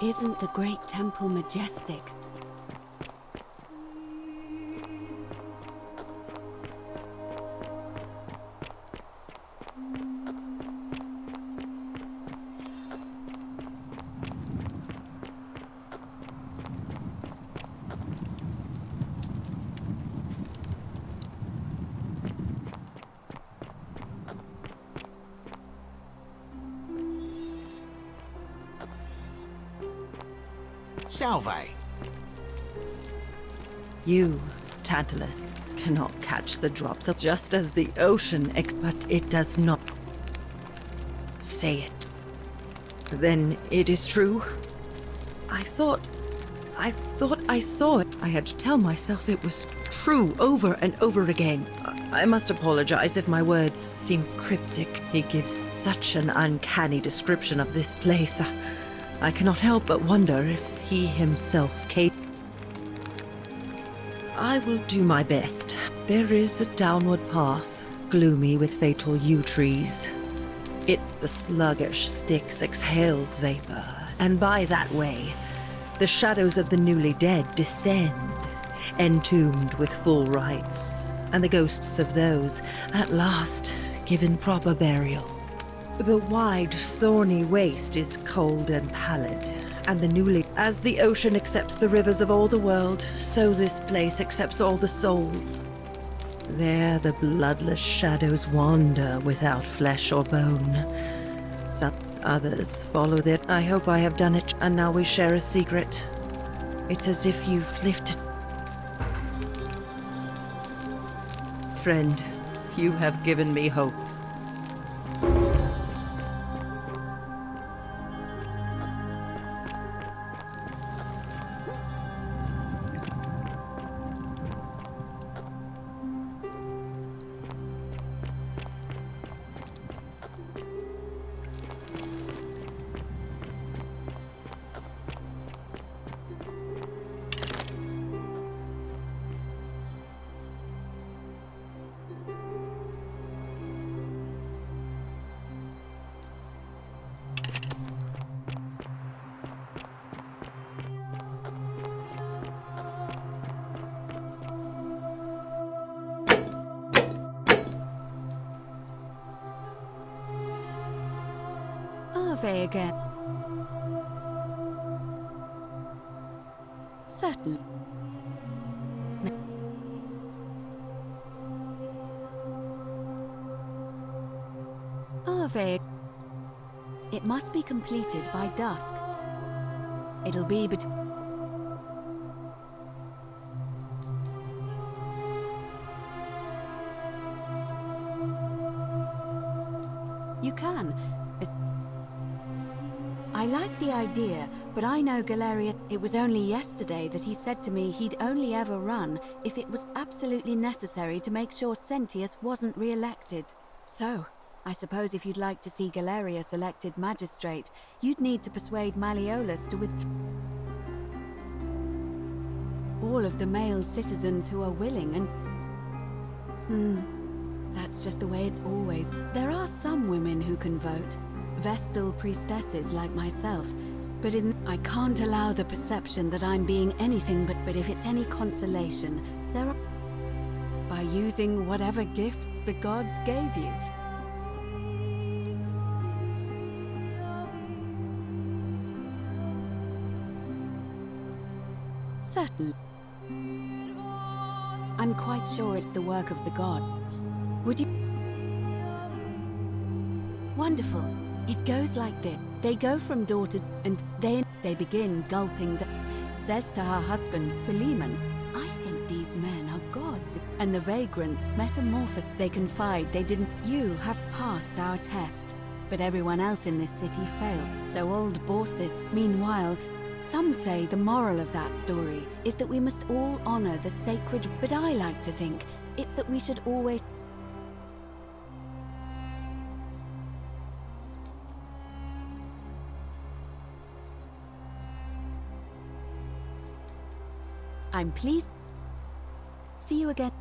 Isn't the great temple majestic? Salve. You, Tantalus, cannot catch the drops of just as the ocean, but it does not. Say it. Then it is true. I thought I saw it. I had to tell myself it was true over and over again. I must apologize if my words seem cryptic. He gives such an uncanny description of this place. I cannot help but wonder if he himself came. I will do my best. There is a downward path, gloomy with fatal yew trees. The sluggish Styx exhales vapor, and by that way, the shadows of the newly dead descend, entombed with full rites, and the ghosts of those, at last, given proper burial. The wide, thorny waste is cold and pallid, and the newly... As the ocean accepts the rivers of all the world, so this place accepts all the souls. There the bloodless shadows wander without flesh or bone. Some others follow their... I hope I have done it, and now we share a secret. It's as if you've lifted... Friend, you have given me hope. Ave again. Certain. Ave. It must be completed by dusk. It'll be between... You can. I like the idea, but I know Galerius. It was only yesterday that he said to me he'd only ever run if it was absolutely necessary to make sure Sentius wasn't re-elected. So, I suppose if you'd like to see Galerius elected magistrate, you'd need to persuade Malleolus to withdraw all of the male citizens who are willing and... That's just the way it's always... There are some women who can vote. Vestal priestesses like myself, but I can't allow the perception that I'm being anything but if it's any consolation, there are... By using whatever gifts the gods gave you. Certainly. I'm quite sure it's the work of the god. Would you... Wonderful. It goes like this. They go from door to... and they begin gulping says to her husband, Philemon, I think these men are gods. And the vagrants metamorphose. They confide they didn't... You have passed our test. But everyone else in this city failed. So old Baucis... Meanwhile, some say the moral of that story is that we must all honor the sacred... But I like to think it's that we should always... I'm pleased. See you again.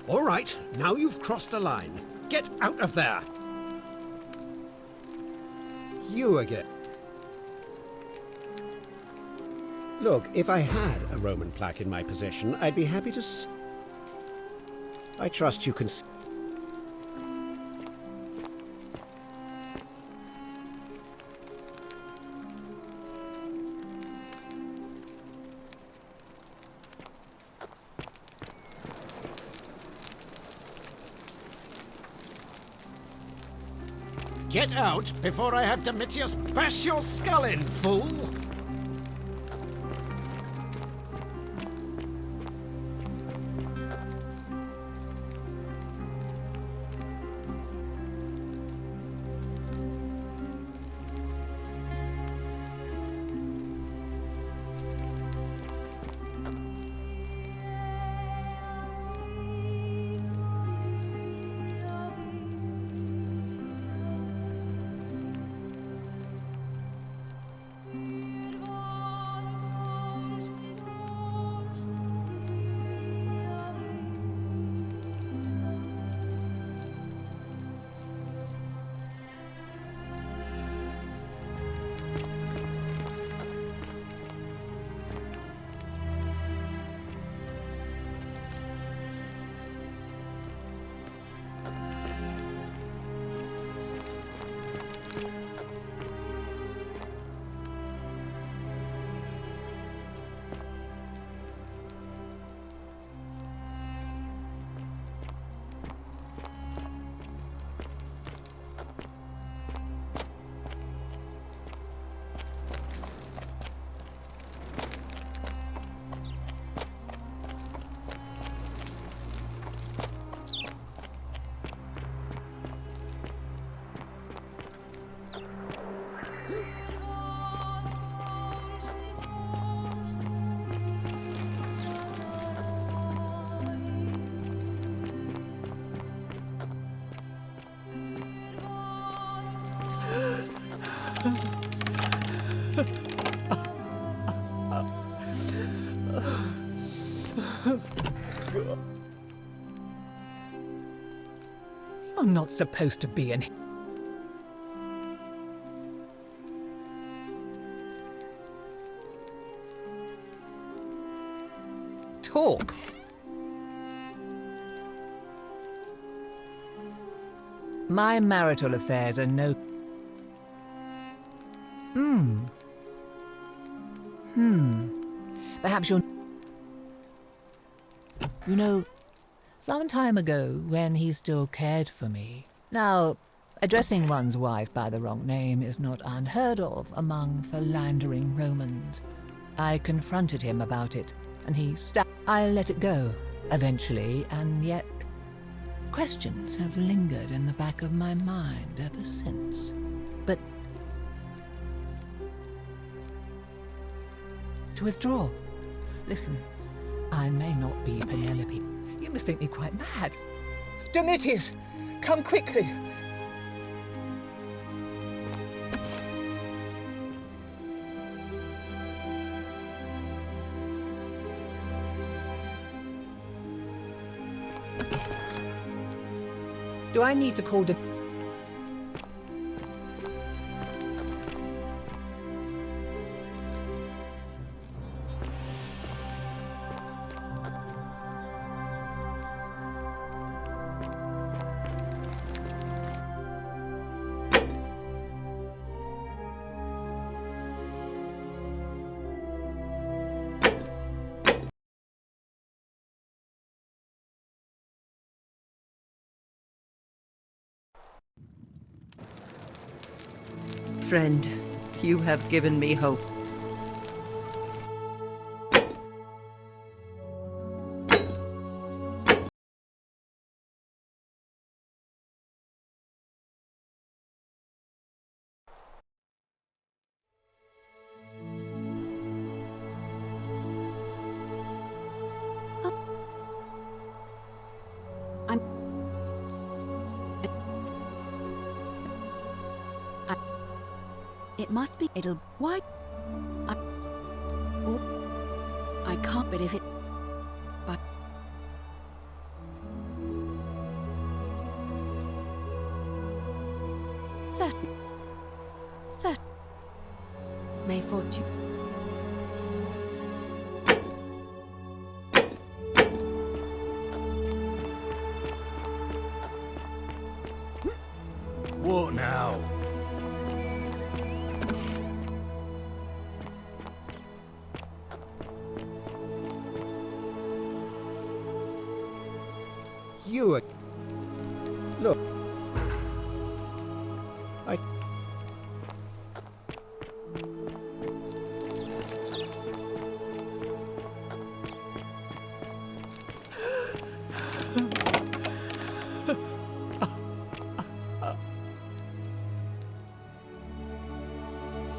All right, now you've crossed a line. Get out of there! You again. Look, if I had a Roman plaque in my possession, I'd be happy to I trust you can Get out before I have Domitius bash your skull in, fool! You're not supposed to be in. Talk. My marital affairs are no. Perhaps you're. You know, some time ago, when he still cared for me. Now, addressing one's wife by the wrong name is not unheard of among philandering Romans. I confronted him about it, and he I let it go, eventually, and yet questions have lingered in the back of my mind ever since. But to withdraw. Listen, I may not be Penelope. You must think me quite mad. Domitius, come quickly. Do I need to call Friend, you have given me hope. It must be. It'll. Why? I can't. But if it. But. Certain. Certain. May fortune. What now? You are... Look. I...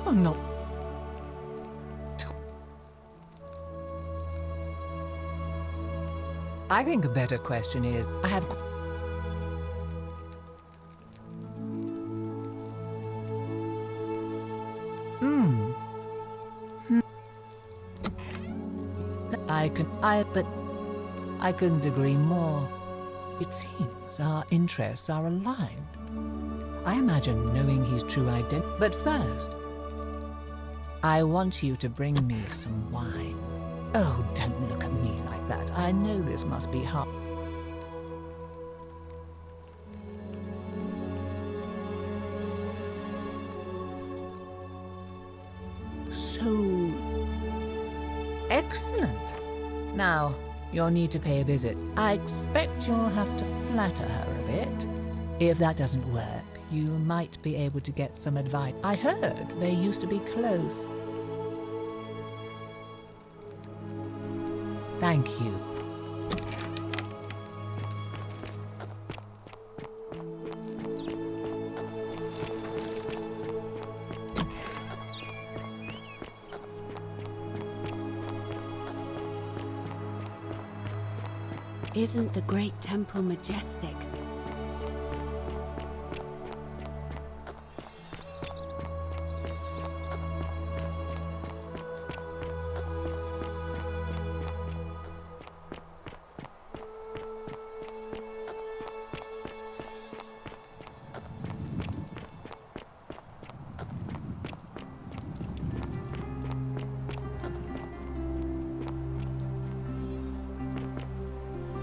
I'm not. I think a better question is, I have. But I couldn't agree more. It seems our interests are aligned. I imagine knowing his true identity. But first, I want you to bring me some wine. Oh, don't look at me like that. I know this must be hard. So... excellent. Now, you'll need to pay a visit. I expect you'll have to flatter her a bit. If that doesn't work, you might be able to get some advice. I heard they used to be close. Thank you. Isn't the great temple majestic?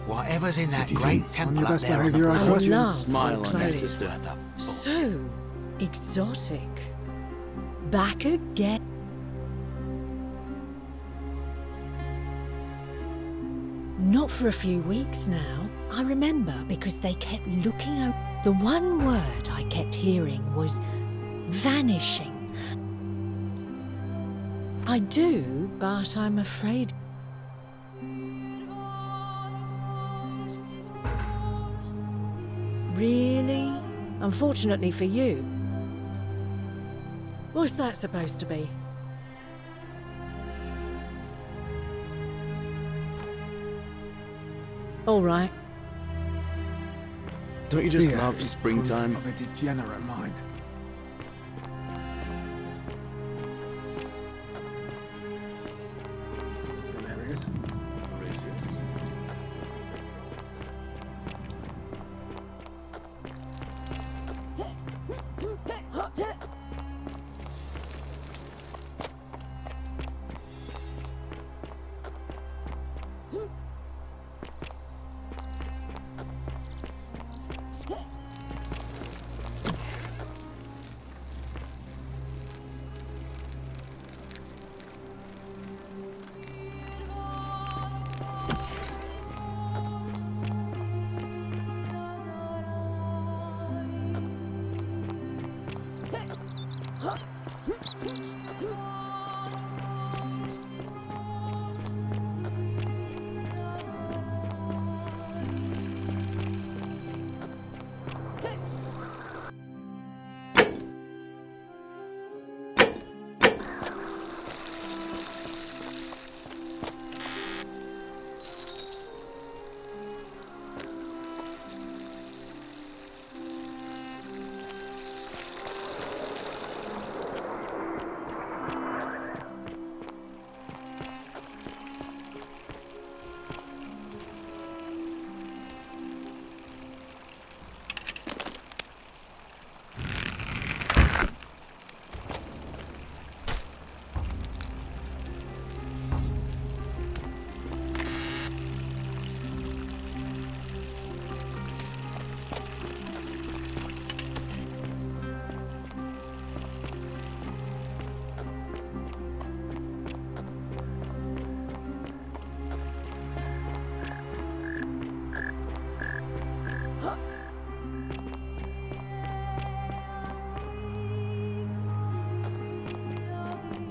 Whatever's in that Citizen, great on temple your up best there on the behaviour, I plaza. trust. love Smile on their clothes. sister. So exotic. Back again. Not for a few weeks now. I remember because they kept looking out. The one word I kept hearing was vanishing. I do, but I'm afraid. Really? Unfortunately for you. What's that supposed to be? All right. Don't you just Fear love is springtime? proof of a degenerate mind. Hilarious.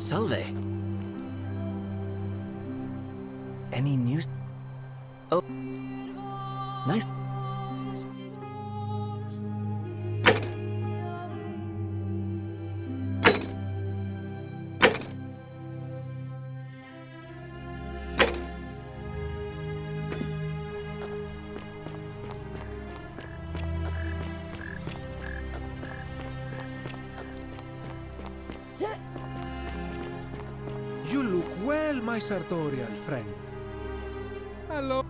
Salve. Any news? Oh. Nice. You look well, my sartorial friend. Hello.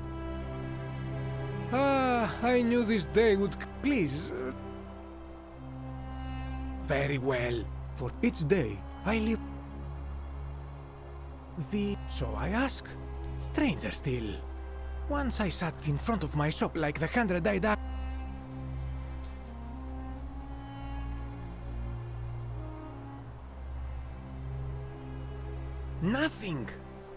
I knew this day would... Please. Very well. For each day, I live... So I ask. Stranger still. Once I sat in front of my shop like the 100 I died. Nothing!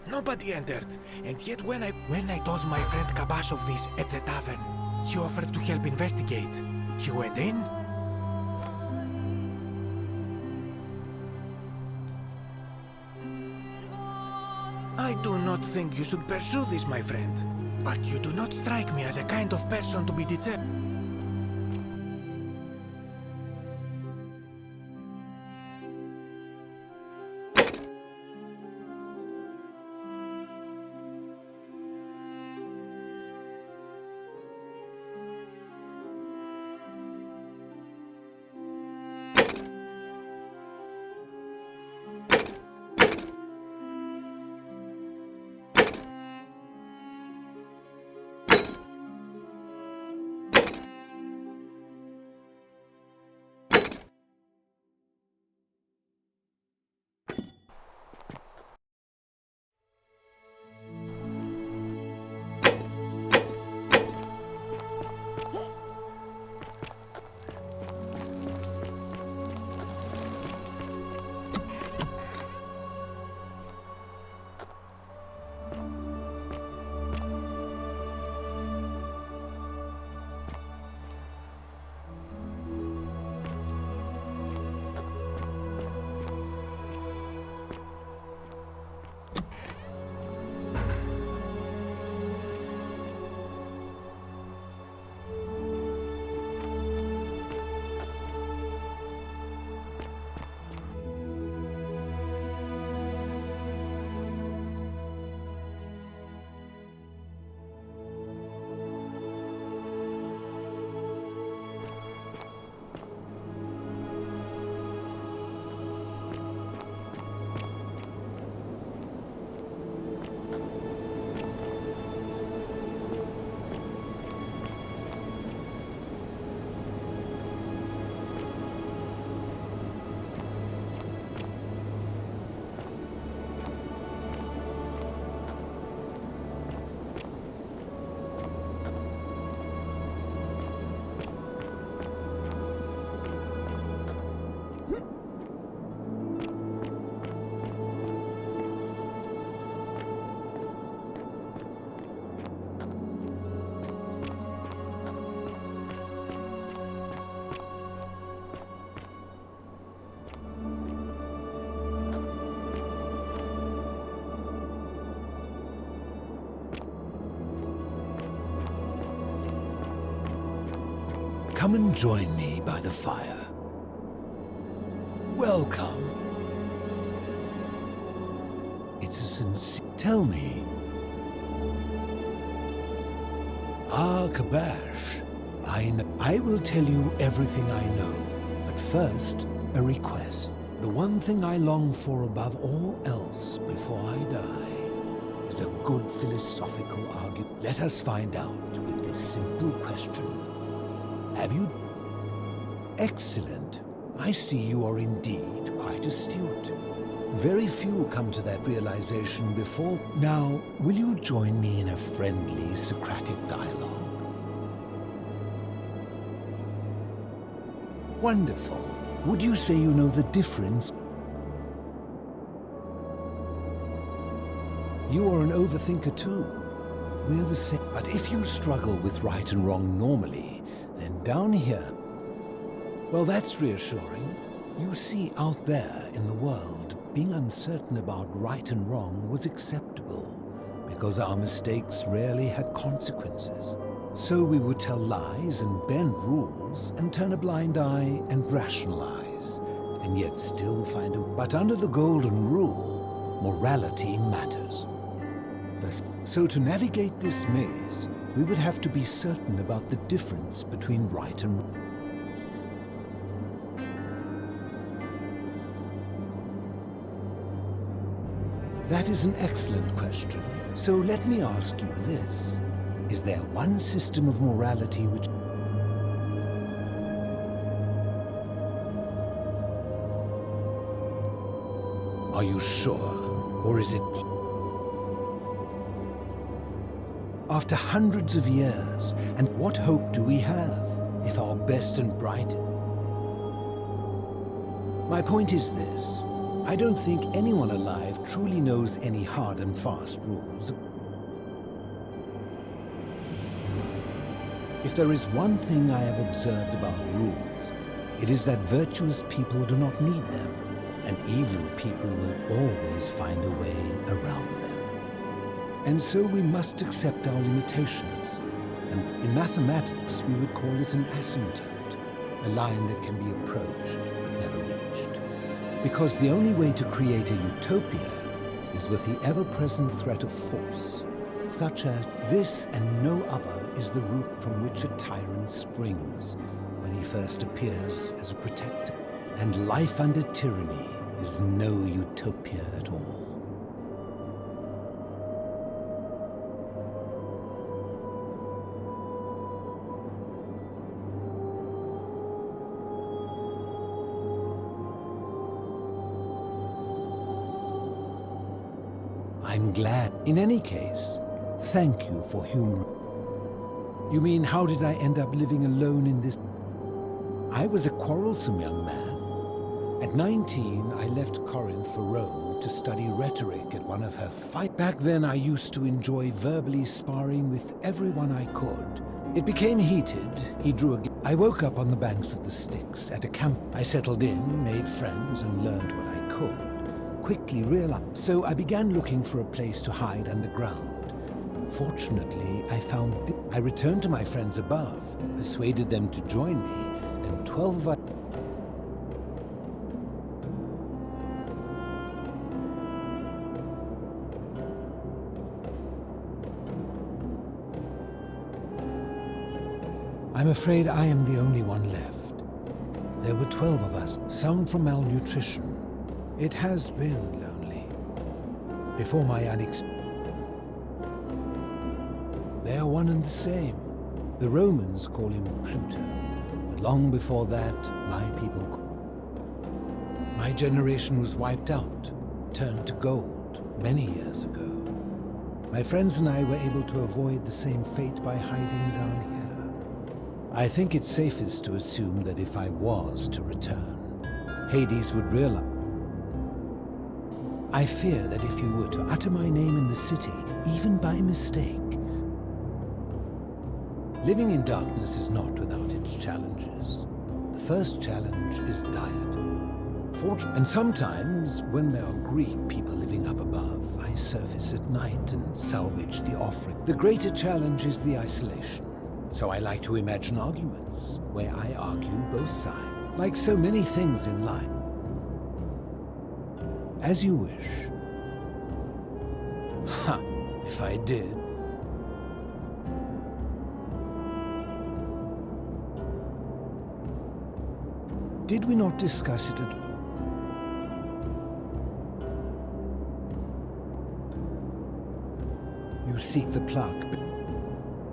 Nobody entered. And yet when I told my friend Kabash of this at the tavern, he offered to help investigate. He went in. I do not think you should pursue this, my friend. But you do not strike me as a kind of person to be deterred. Come and join me by the fire. Welcome. It's a sincere... Tell me. Kabash. I will tell you everything I know. But first, a request. The one thing I long for above all else before I die is a good philosophical argument. Let us find out with this simple question. Have you... Excellent. I see you are indeed quite astute. Very few come to that realization before. Now, will you join me in a friendly Socratic dialogue? Wonderful. Would you say you know the difference? You are an overthinker too. We're the same. But if you struggle with right and wrong normally, then down here... Well, that's reassuring. You see, out there in the world, being uncertain about right and wrong was acceptable, because our mistakes rarely had consequences. So we would tell lies and bend rules and turn a blind eye and rationalize, and yet still find a... But under the golden rule, morality matters. So to navigate this maze, we would have to be certain about the difference between right and wrong. That is an excellent question. So let me ask you this. Is there one system of morality which... Are you sure? Or is it... After hundreds of years, and what hope do we have if our best and bright... My point is this. I don't think anyone alive truly knows any hard and fast rules. If there is one thing I have observed about rules, it is that virtuous people do not need them, and evil people will always find a way around them. And so we must accept our limitations, and in mathematics we would call it an asymptote, a line that can be approached but never reached. Because the only way to create a utopia is with the ever-present threat of force, such as this and no other is the root from which a tyrant springs when he first appears as a protector. And life under tyranny is no utopia at all. I'm glad. In any case, thank you for humor. You mean, how did I end up living alone in this? I was a quarrelsome young man. At 19, I left Corinth for Rome to study rhetoric at one of her fights. Back then, I used to enjoy verbally sparring with everyone I could. It became heated. He drew a... I woke up on the banks of the Styx at a camp. I settled in, made friends, and learned what I could. Quickly realized, so I began looking for a place to hide underground. Fortunately, I found this. I returned to my friends above, persuaded them to join me, and 12 of us... I'm afraid I am the only one left. There were 12 of us, some from malnutrition. It has been lonely. Before my They are one and the same. The Romans call him Pluto, but long before that, my people... My generation was wiped out, turned to gold, many years ago. My friends and I were able to avoid the same fate by hiding down here. I think it's safest to assume that if I was to return, Hades would realize... I fear that if you were to utter my name in the city, even by mistake... Living in darkness is not without its challenges. The first challenge is diet. And sometimes, when there are Greek people living up above, I surface at night and salvage the offering. The greater challenge is the isolation. So I like to imagine arguments, where I argue both sides, like so many things in life. As you wish. Ha! If I did. Did we not discuss it at... You seek the plaque, but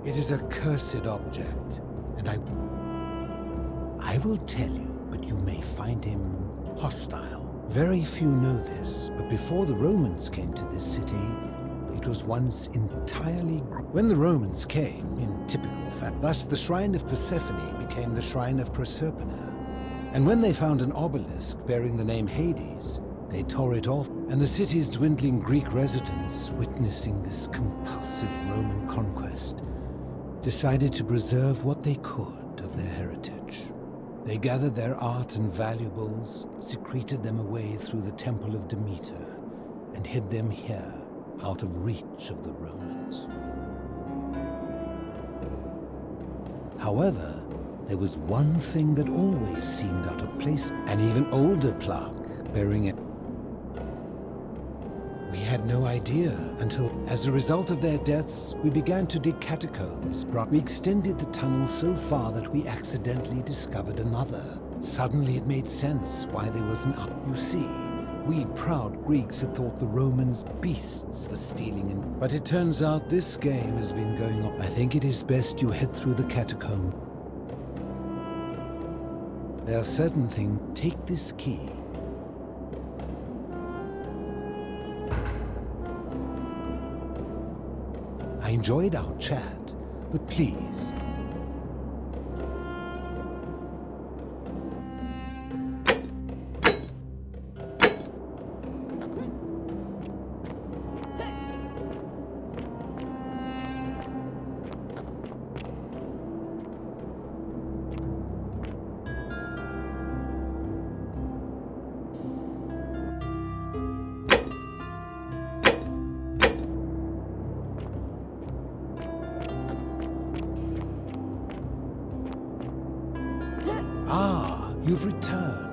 it is a cursed object, and I will tell you, but you may find him hostile. Very few know this, but before the Romans came to this city, it was once entirely... When the Romans came, in typical fashion, thus the shrine of Persephone became the shrine of Proserpina. And when they found an obelisk bearing the name Hades, they tore it off, and the city's dwindling Greek residents, witnessing this compulsive Roman conquest, decided to preserve what they could of their heritage. They gathered their art and valuables, secreted them away through the Temple of Demeter, and hid them here, out of reach of the Romans. However, there was one thing that always seemed out of place, an even older plaque bearing it. We had no idea until, as a result of their deaths, we began to dig catacombs. We extended the tunnel so far that we accidentally discovered another. Suddenly it made sense why there was an up. You see, we proud Greeks had thought the Romans beasts for stealing and... But it turns out this game has been going on. I think it is best you head through the catacomb. There are certain things. Take this key. I enjoyed our chat, but please... Ah, you've returned.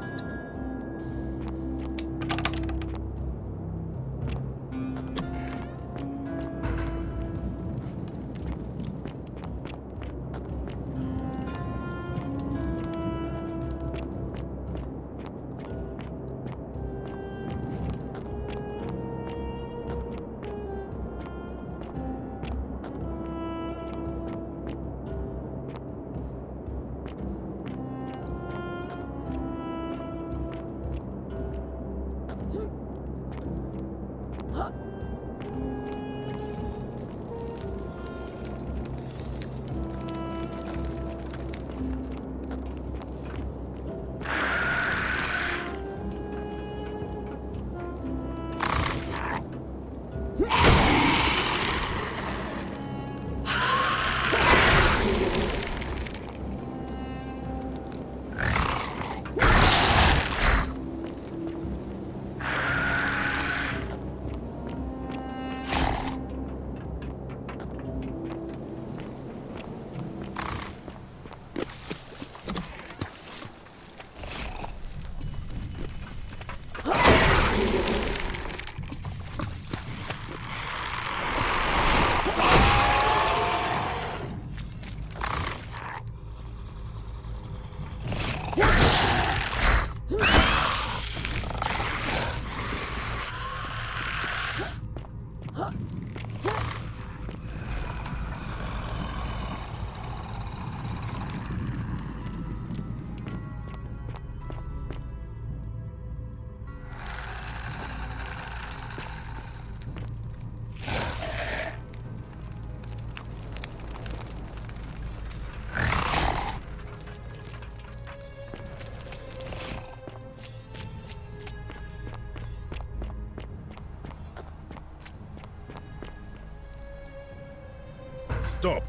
Stop!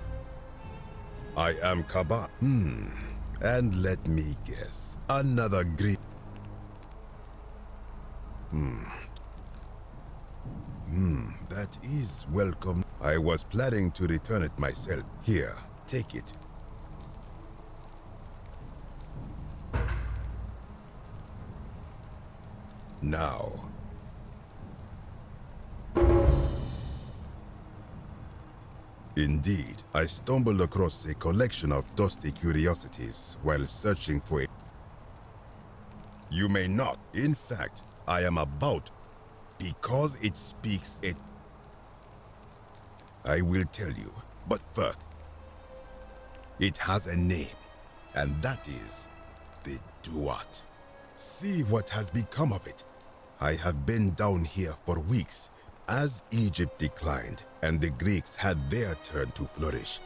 I am Kaba. And let me guess. Another Greek. That is welcome. I was planning to return it myself. Here, take it. Now. Indeed, I stumbled across a collection of dusty curiosities while searching for it. You may not. In fact, I am about, because it speaks it. I will tell you, but first, it has a name, and that is the Duat. See what has become of it. I have been down here for weeks. As Egypt declined and the Greeks had their turn to flourish,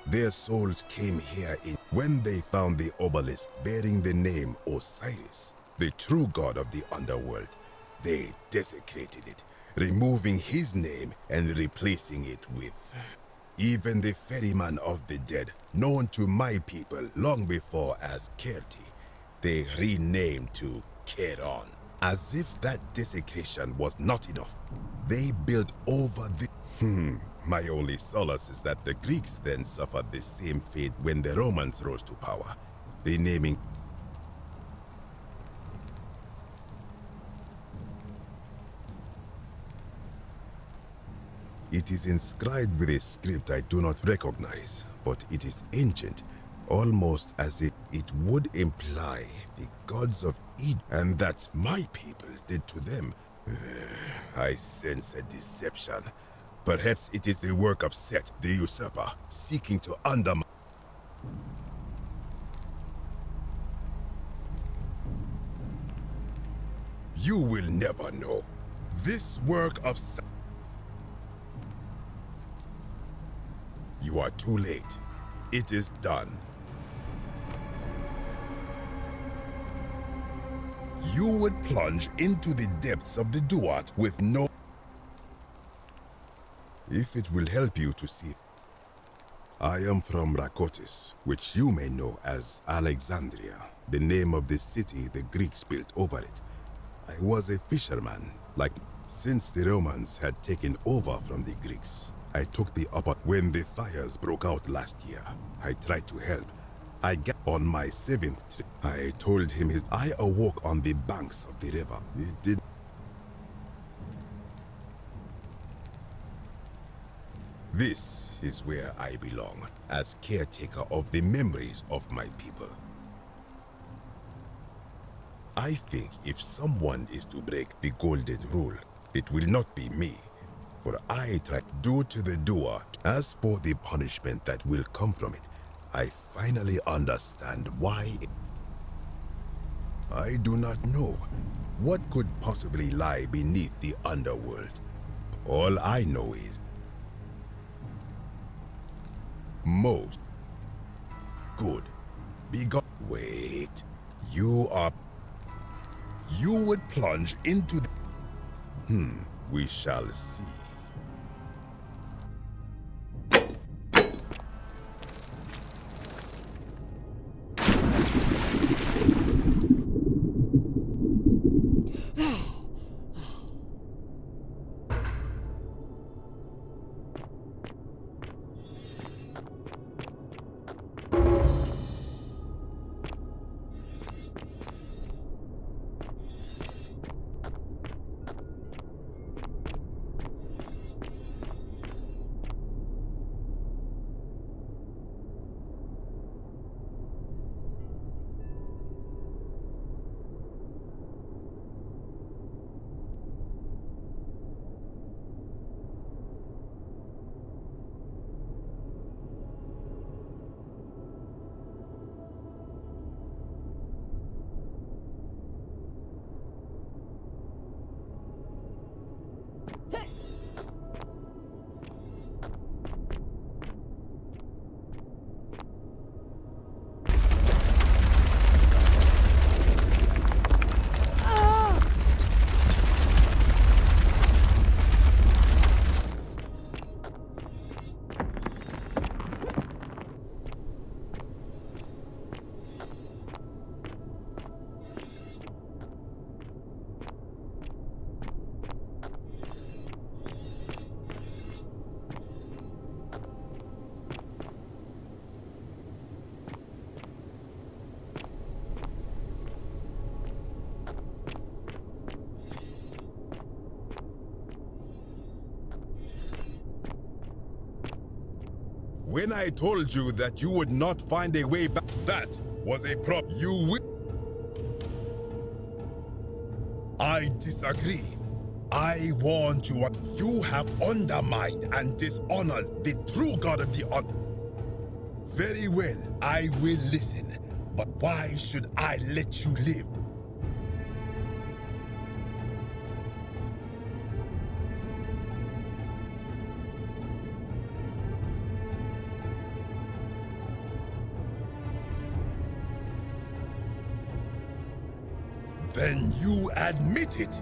their souls came here when they found the obelisk bearing the name Osiris, the true god of the underworld. They desecrated it, removing his name and replacing it with even the ferryman of the dead, known to my people long before as Kerti, they renamed to Charon. As if that desecration was not enough, they built over the... My only solace is that the Greeks then suffered the same fate when the Romans rose to power, renaming... It is inscribed with a script I do not recognize, but it is ancient, almost as if it would imply the gods of Egypt, and that my people did to them. I sense a deception. Perhaps it is the work of Set, the usurper, seeking to undermine... You will never know. This work of Set... You are too late. It is done. You would plunge into the depths of the Duat with no... If it will help you to see... I am from Rakotis, which you may know as Alexandria, the name of the city the Greeks built over it. I was a fisherman, since the Romans had taken over from the Greeks. I took the upper... When the fires broke out last year, I tried to help. I got on my 7th trip. I told him I awoke on the banks of the river. It did... This is where I belong, as caretaker of the memories of my people. I think if someone is to break the golden rule, it will not be me. For I tried due to the doer. As for the punishment that will come from it, I finally understand why. I do not know what could possibly lie beneath the underworld. All I know is most good. Wait, you would plunge into the... we shall see. When I told you that you would not find a way back, that was a problem. I disagree. I warned you. You have undermined and dishonored the true God of the earth. Very well, I will listen. But why should I let you live? Then you admit it.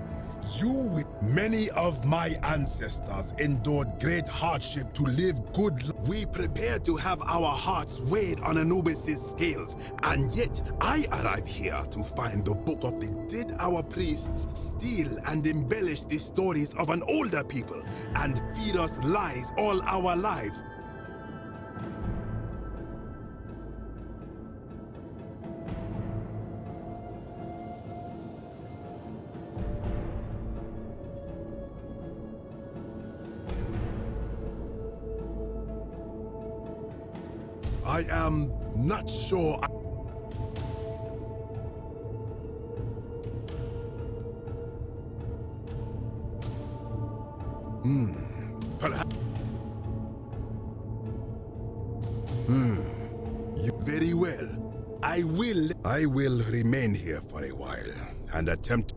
You will... Many of my ancestors endured great hardship to live good. We prepared to have our hearts weighed on Anubis' scales, and yet I arrive here to find the book of the did our priests steal and embellish the stories of an older people and feed us lies all our lives? I am not sure. Perhaps. Very well. I will remain here for a while and attempt.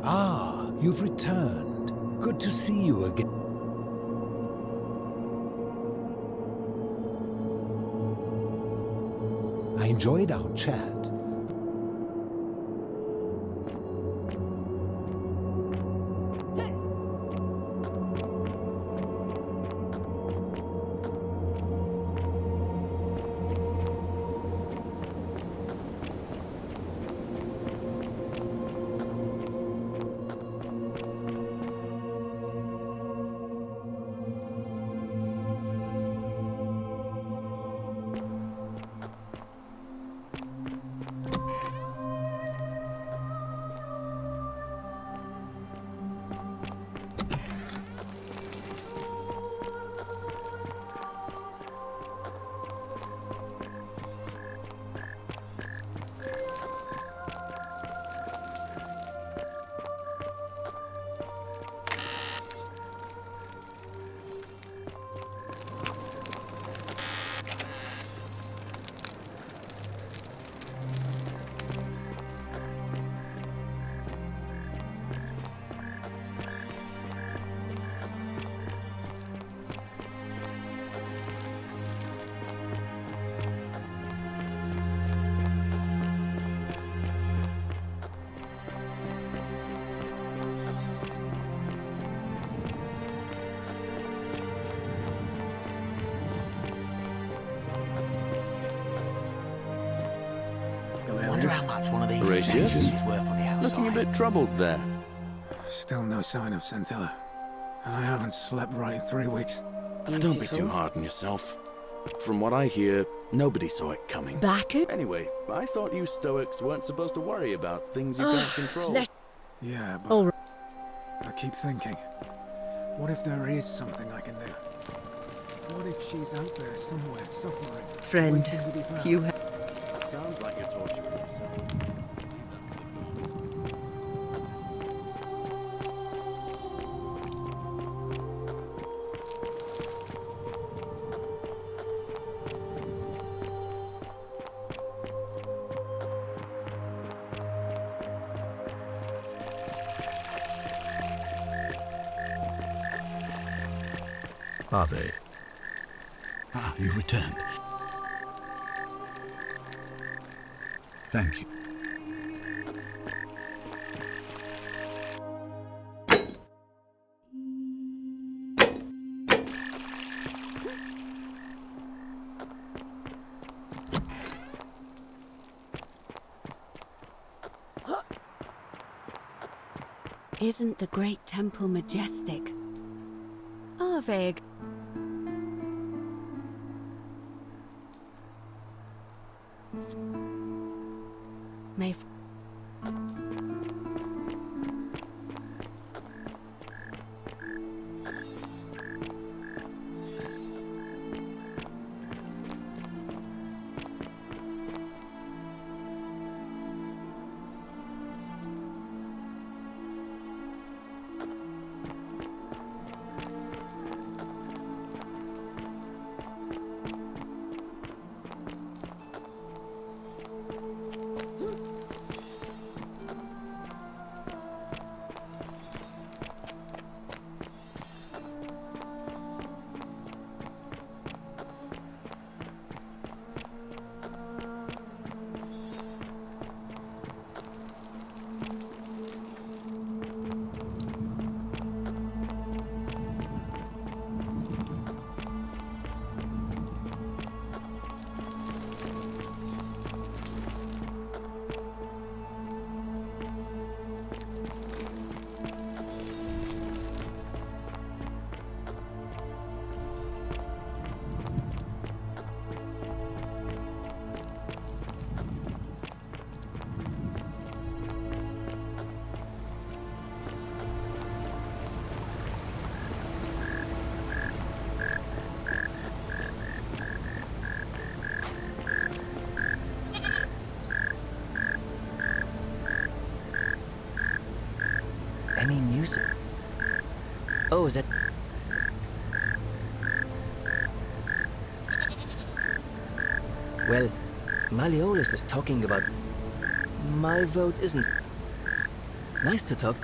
Ah, you've returned. Good to see you again. I enjoyed our chat. Wonder how much one of these Horatius? statues is worth on the outside. Looking a bit troubled there. Still no sign of Centilla. And I haven't slept right in 3 weeks. Don't be too hard on yourself. From what I hear, nobody saw it coming. Anyway, I thought you Stoics weren't supposed to worry about things you can't control. Yeah, but I keep thinking, what if there is something I can do? What if she's out there somewhere suffering? Friend, waiting to be found? you have... Sounds like you're torturing yourself. Harvey. Ah, you've returned. Thank you. Isn't the great temple majestic? Arveg. May. Any news? Oh, is that... Well, Malleolus is talking about... My vote isn't... Nice to talk.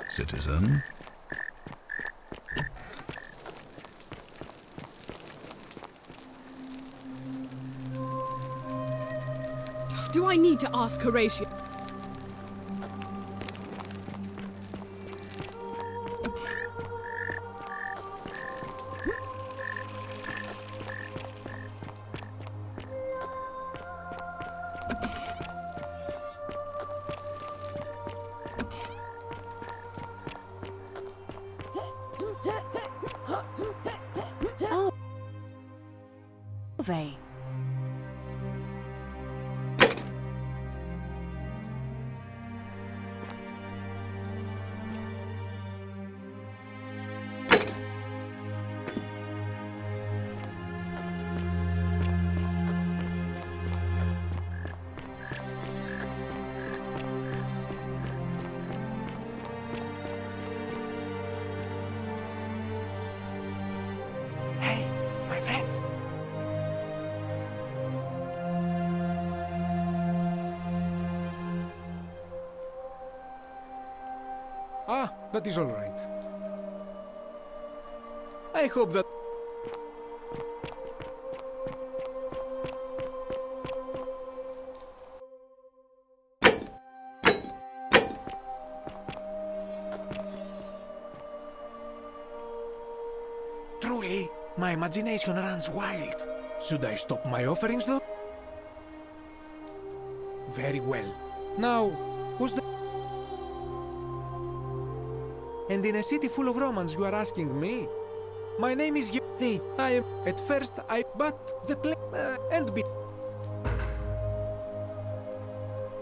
Citizen. Do I need to ask Horatio? Arve. Hey, my friend. Ah, that is all right. I hope that... Truly, my imagination runs wild. Should I stop my offerings, though? Very well. Now, who's the... And in a city full of Romans, you are asking me? My name is I am... At first, But the and be...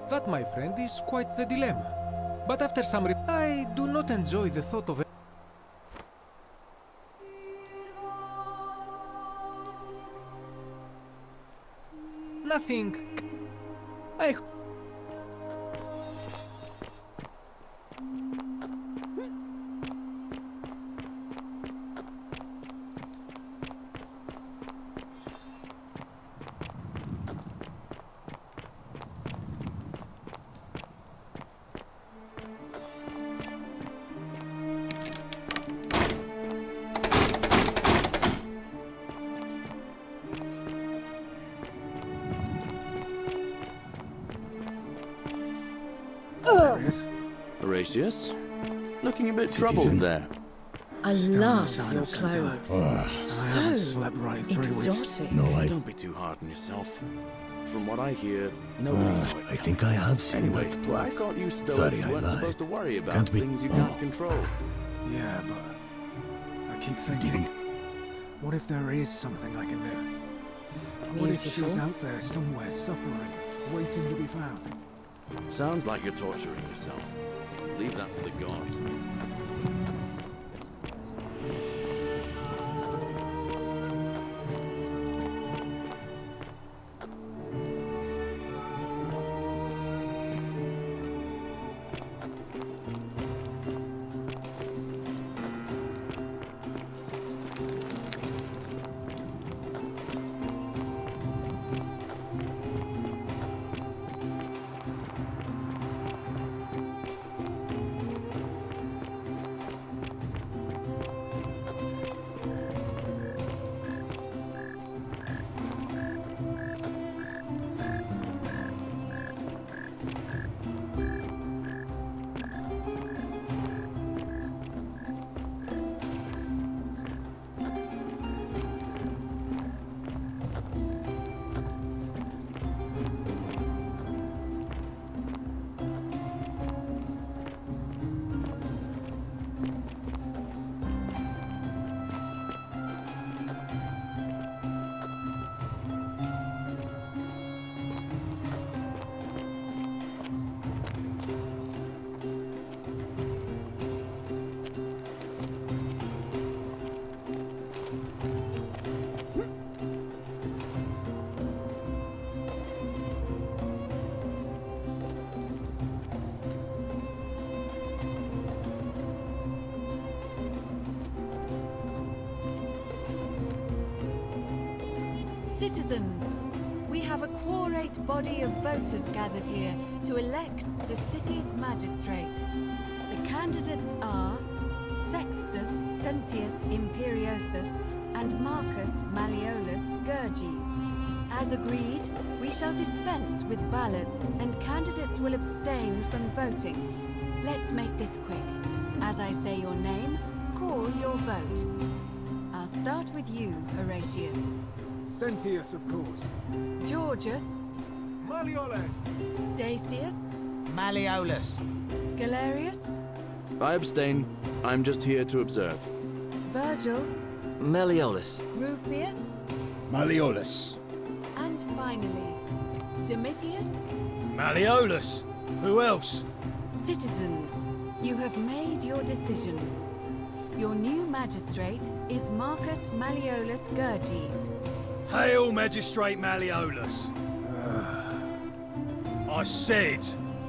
That, my friend, is quite the dilemma. But after some I do not enjoy the thought of it. Nothing I... Horatius? Looking a bit troubled there. I love your clothes. I haven't So slept right in 3 weeks. exotic. No, Don't be too hard on yourself. From what I hear, nobody saw it. I think I have seen Anyway, that I plaque. thought you Sorry, Stoics I weren't lied. supposed to worry about Can't be- things you can't control. Yeah, but I keep thinking, what if there is something I can do? What if she's Beautiful. out there somewhere suffering, waiting to be found? Sounds like you're torturing yourself. Leave that for the gods. Citizens, we have a quorate body of voters gathered here to elect the city's magistrate. The candidates are Sextus Sentius Imperiosus and Marcus Malleolus Gurges. As agreed, we shall dispense with ballots and candidates will abstain from voting. Let's make this quick. As I say your name, call your vote. I'll start with you, Horatius. Sentius, of course. Georgius. Malleolus! Dacius. Malleolus. Galerius. I abstain. I'm just here to observe. Virgil. Malleolus. Rufius. Malleolus. And finally, Domitius. Malleolus. Who else? Citizens, you have made your decision. Your new magistrate is Marcus Malleolus Gurges. Hail, Magistrate Malleolus. I said,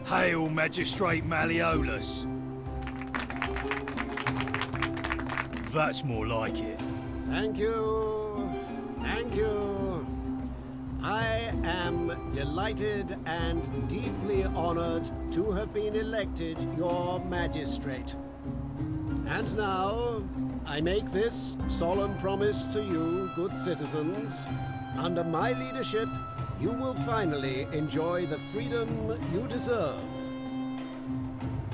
hail, Magistrate Malleolus. That's more like it. Thank you. Thank you. I am delighted and deeply honored to have been elected your magistrate. And now, I make this solemn promise to you, good citizens. Under my leadership, you will finally enjoy the freedom you deserve.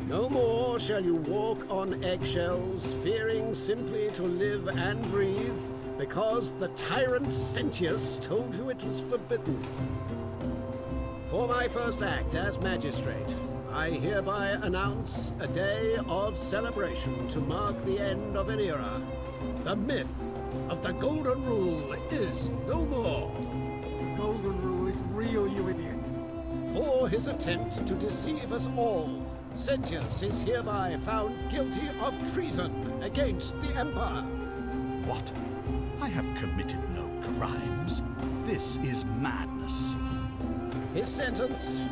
No more shall you walk on eggshells, fearing simply to live and breathe, because the tyrant Sentius told you it was forbidden. For my first act as magistrate, I hereby announce a day of celebration to mark the end of an era. The myth of the Golden Rule is no more. The Golden Rule is real, you idiot. For his attempt to deceive us all, Sentius is hereby found guilty of treason against the Empire. What? I have committed no crimes. This is madness. his sentence: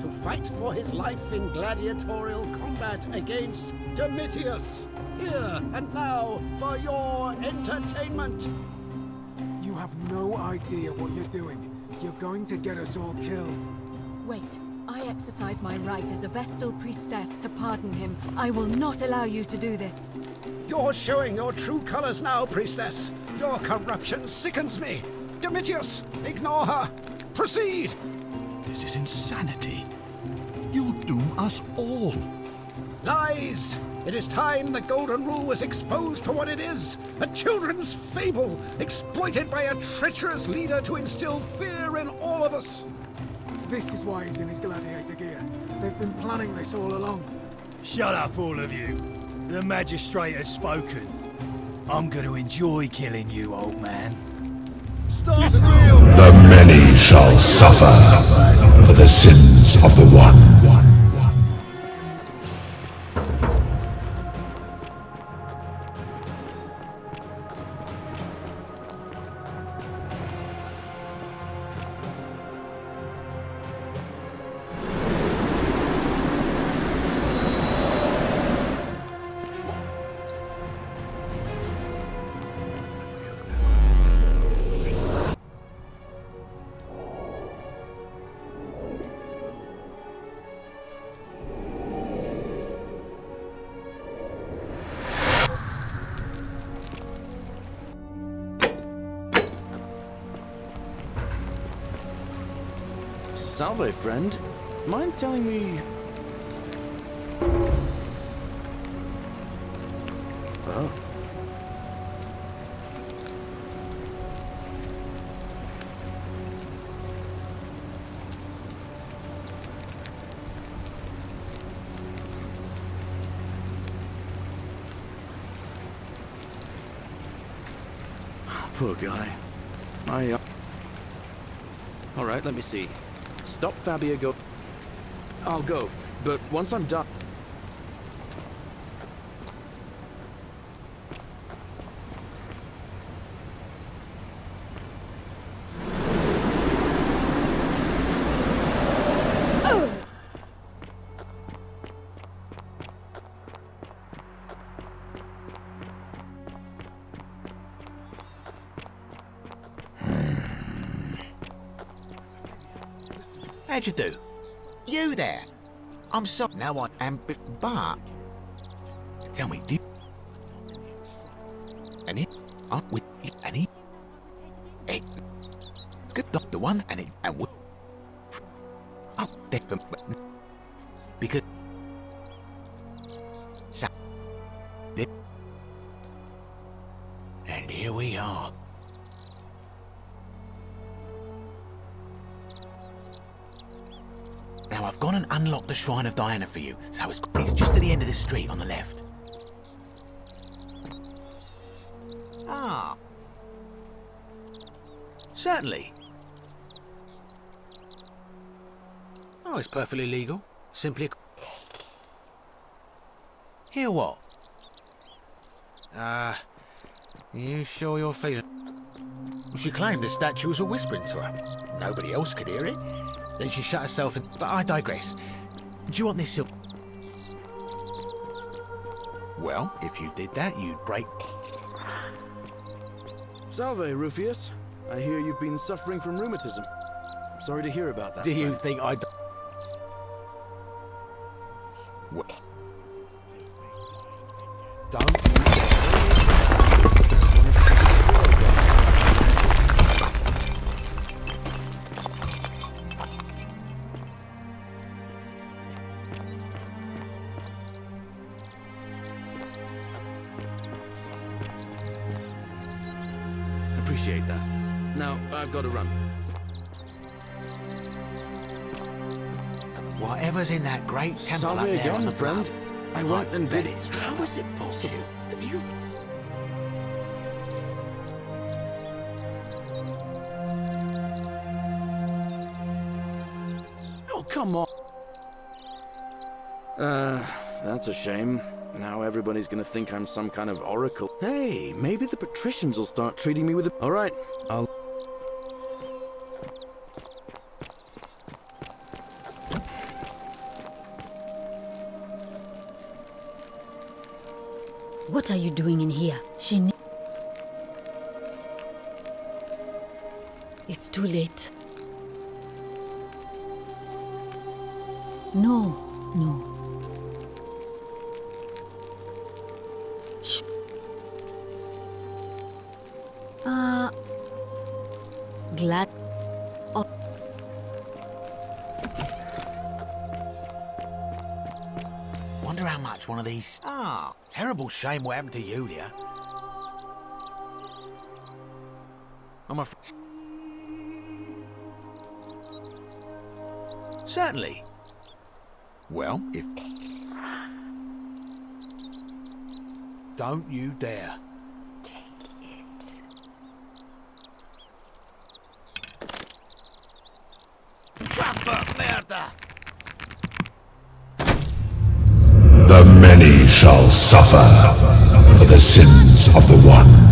to fight for his life in gladiatorial combat against Domitius. Here and now for your entertainment. You have no idea what you're doing. You're going to get us all killed. Wait. I exercise my right as a Vestal priestess to pardon him. I will not allow you to do this. You're showing your true colors now, priestess. Your corruption sickens me. Domitius, ignore her. Proceed. This is insanity. You'll doom us all. Lies! It is time the Golden Rule was exposed for what it is. A children's fable, exploited by a treacherous leader to instill fear in all of us. This is why he's in his gladiator gear. They've been planning this all along. Shut up, all of you. The magistrate has spoken. I'm going to enjoy killing you, old man. Stop! The many shall suffer for the sins of the one. Salve, friend. Mind telling me... Oh. Poor guy. Alright, let me see. Stop Fabia, go. I'll go, but once I'm done... How'd you do? You there? I'm sorry, now I am, but... Tell me, do you... And it... with... And he... It... Good, the one, and it... And what... Oh, that's the... Because... So... And here we are. Now I've gone and unlocked the Shrine of Diana for you, so it's just at the end of the street on the left. Ah. Certainly. Oh, it's perfectly legal. Simply... Hear what? You sure you're feeling... She claimed the statue was a whispering to her. Nobody else could hear it. Then she shut herself in... But I digress. Do you want this silk? Well, if you did that, you'd break... Salve, Rufius. I hear you've been suffering from rheumatism. Sorry to hear about that. Do you think I'd... What? Don't... Appreciate that. Now, I've got to run. Whatever's in that great temple Salve up there again, on the friend. bluff. I went and did... How is it possible that you've... Oh, come on. That's a shame. Now everybody's gonna think I'm some kind of oracle. Hey, maybe the patricians will start treating me with a... All right, I'll... What are you doing in here? It's too late. No. Shh. Glad. Oh. Wonder how much one of these... terrible shame what happened to you, dear. I'm afraid... Certainly. Well, if... Don't you dare. The many shall suffer for the sins of the one.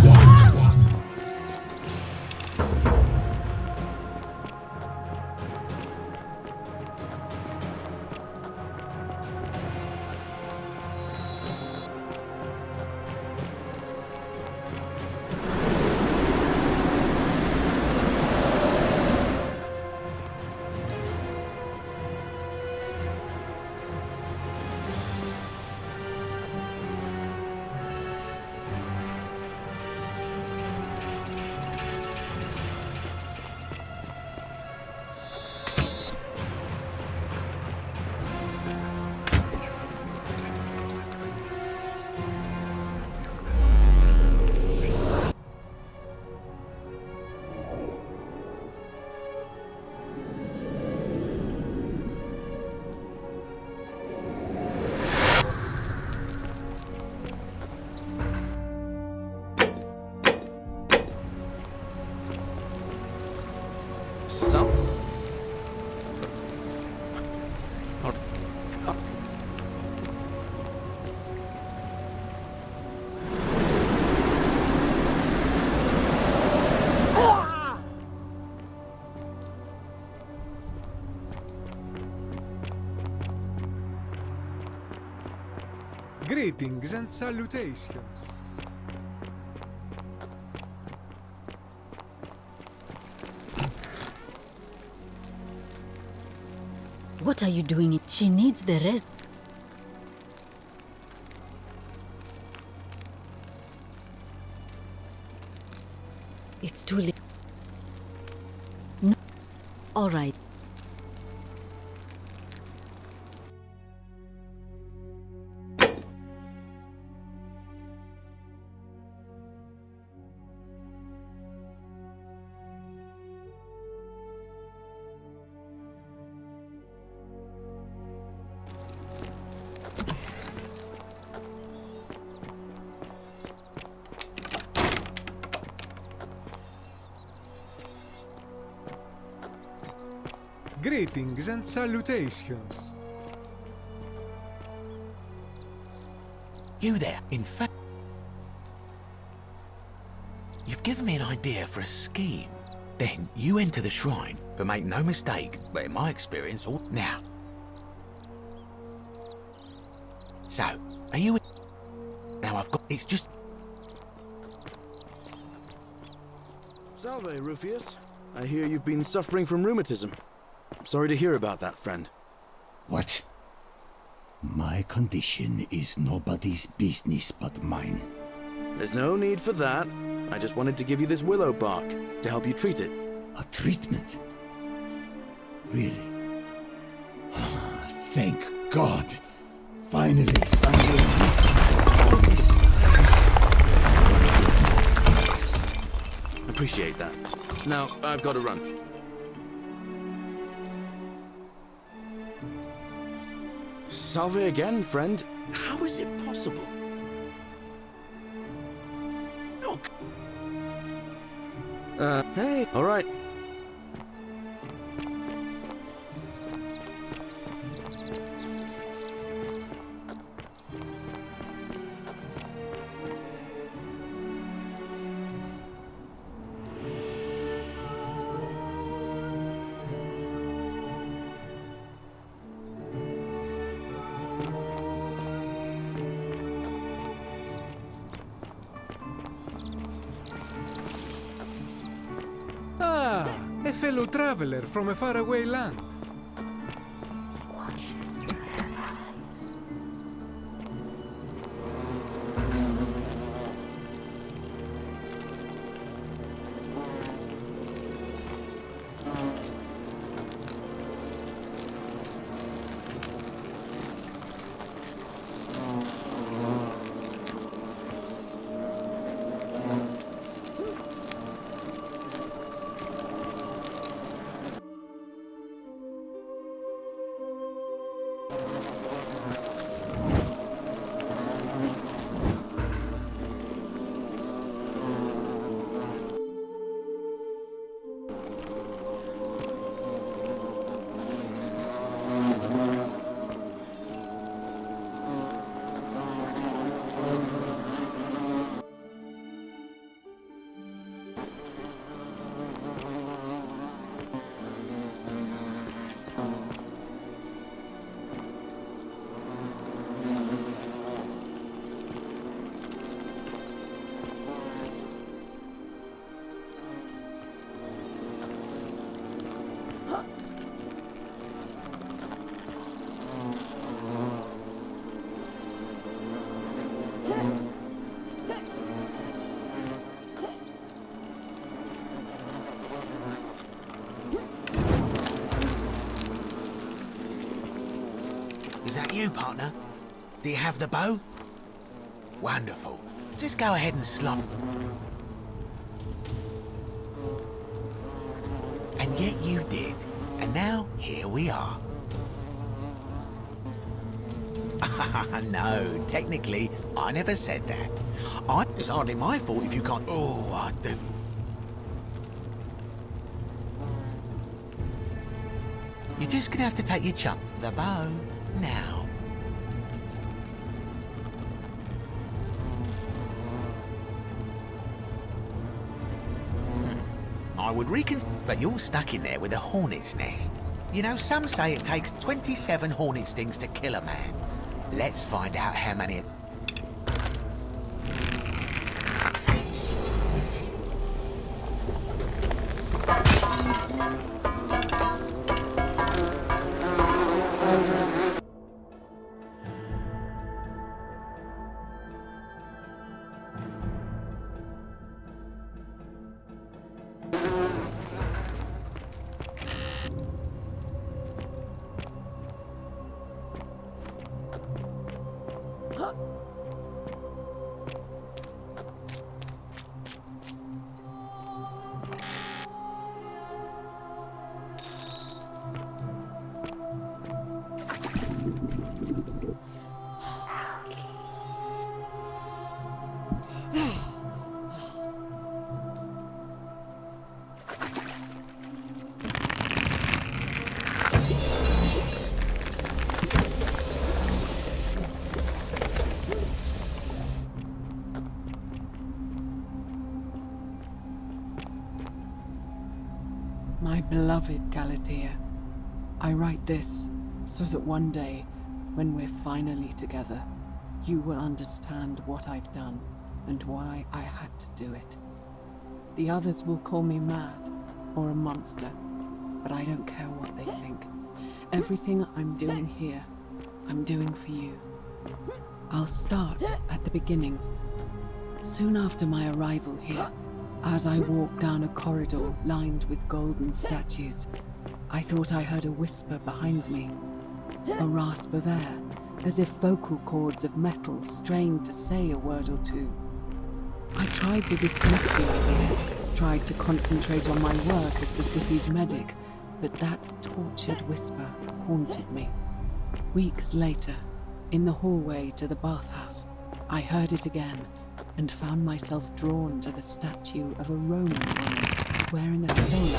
Greetings and salutations. What are you doing? She needs the rest. It's too late. No. All right. Greetings and salutations. You there, in fact... You've given me an idea for a scheme. Then you enter the shrine, but make no mistake, but in my experience, all... Now. So, are you... Now I've got... It's just... Salve, Rufius. I hear you've been suffering from rheumatism. I'm sorry to hear about that, friend. What? My condition is nobody's business but mine. There's no need for that. I just wanted to give you this willow bark to help you treat it. A treatment? Really? Thank God. Finally, some relief. All this Appreciate that. Now, I've got to run. Salve again, friend. How is it possible? Look. Hey, all right. fellow traveler from a faraway land. Is that you, partner? Do you have the bow? Wonderful. Just go ahead and slop. And yet you did. And now, here we are. No, technically, I never said that. It's hardly my fault if you can't... Oh, I do. You're just gonna have to take your chop. The bow. Now. I would reconsider, but you're stuck in there with a hornet's nest. You know, some say it takes 27 hornet stings to kill a man. Let's find out how many... My beloved Galatea, I write this so that one day, when we're finally together, you will understand what I've done and why I had to do it. The others will call me mad or a monster, but I don't care what they think. Everything I'm doing here, I'm doing for you. I'll start at the beginning. Soon after my arrival here, as I walked down a corridor lined with golden statues, I thought I heard a whisper behind me. A rasp of air, as if vocal cords of metal strained to say a word or two. I tried to dismiss the idea, tried to concentrate on my work as the city's medic, but that tortured whisper haunted me. Weeks later, in the hallway to the bathhouse, I heard it again, and found myself drawn to the statue of a Roman woman wearing a stola.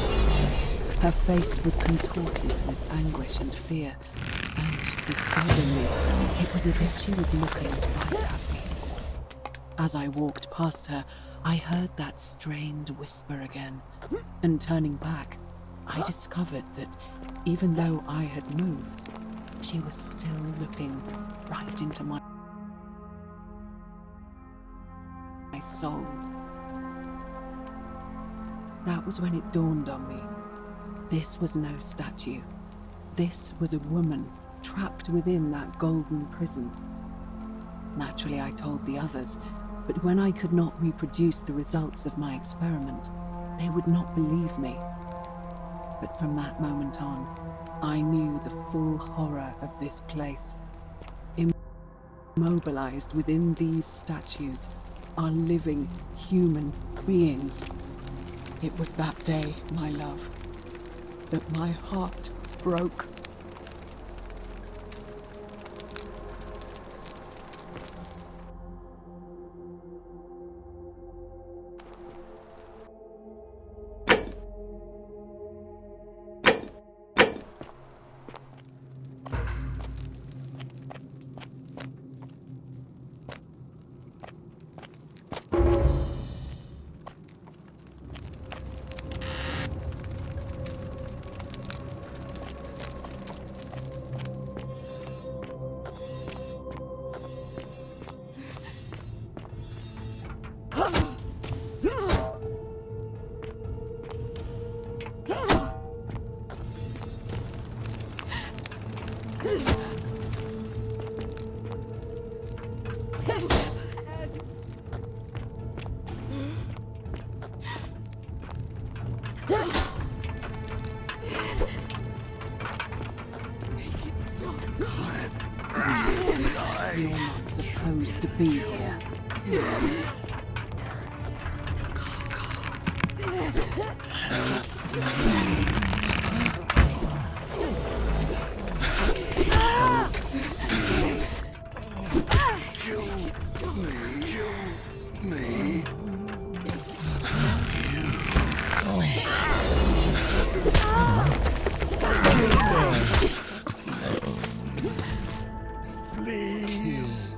Her face was contorted with anguish and fear, and, disturbingly, it was as if she was looking right at me. As I walked past her, I heard that strained whisper again, and turning back, I discovered that even though I had moved, she was still looking right into my soul. That was when it dawned on me. This was no statue. This was a woman trapped within that golden prison. Naturally, I told the others, but when I could not reproduce the results of my experiment, they would not believe me. But from that moment on, I knew the full horror of this place. Immobilized within these statues are living human beings. It was that day, my love, that my heart broke. You're not supposed to be here. Please.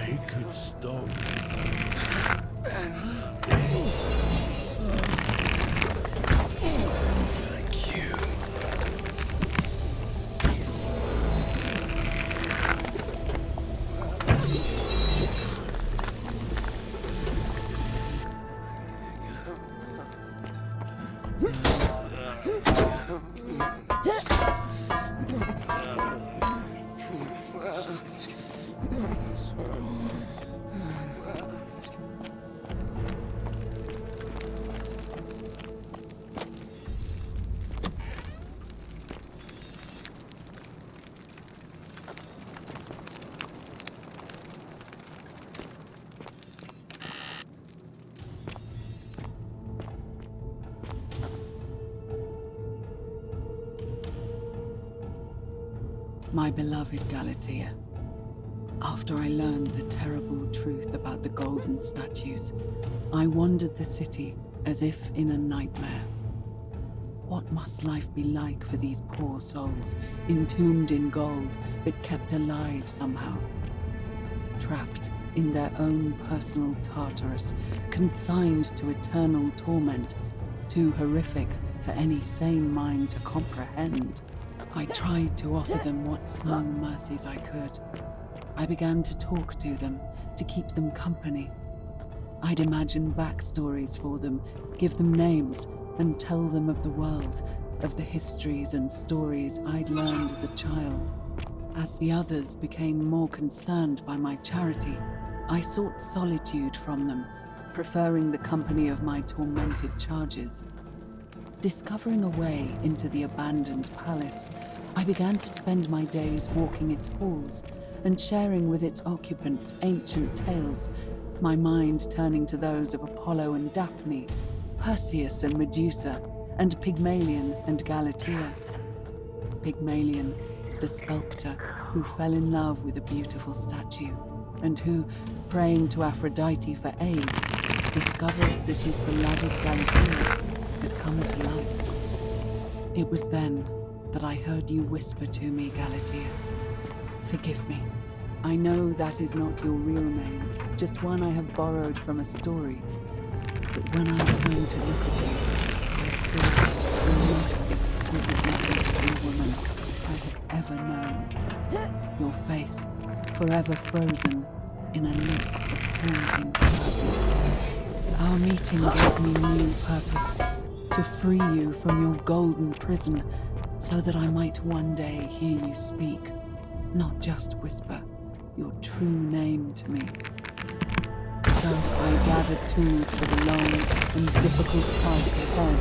Make it stop. Thank you. My beloved Galatea, after I learned the terrible truth about the golden statues, I wandered the city as if in a nightmare. What must life be like for these poor souls, entombed in gold, but kept alive somehow? Trapped in their own personal Tartarus, consigned to eternal torment, too horrific for any sane mind to comprehend. I tried to offer them what small mercies I could. I began to talk to them, to keep them company. I'd imagine backstories for them, give them names, and tell them of the world, of the histories and stories I'd learned as a child. As the others became more concerned by my charity, I sought solitude from them, preferring the company of my tormented charges. Discovering a way into the abandoned palace, I began to spend my days walking its halls and sharing with its occupants ancient tales, my mind turning to those of Apollo and Daphne, Perseus and Medusa, and Pygmalion and Galatea. Pygmalion, the sculptor who fell in love with a beautiful statue, and who, praying to Aphrodite for aid, discovered that his beloved Galatea had come to life. It was then that I heard you whisper to me, Galatea. Forgive me. I know that is not your real name, just one I have borrowed from a story. But when I turned to look at you, I saw the most exquisitely beautiful woman I had ever known. Your face, forever frozen in a look of haunting sadness. Our meeting gave me new purpose, to free you from your golden prison, so that I might one day hear you speak, not just whisper your true name to me. So I gathered tools for the long and difficult task ahead,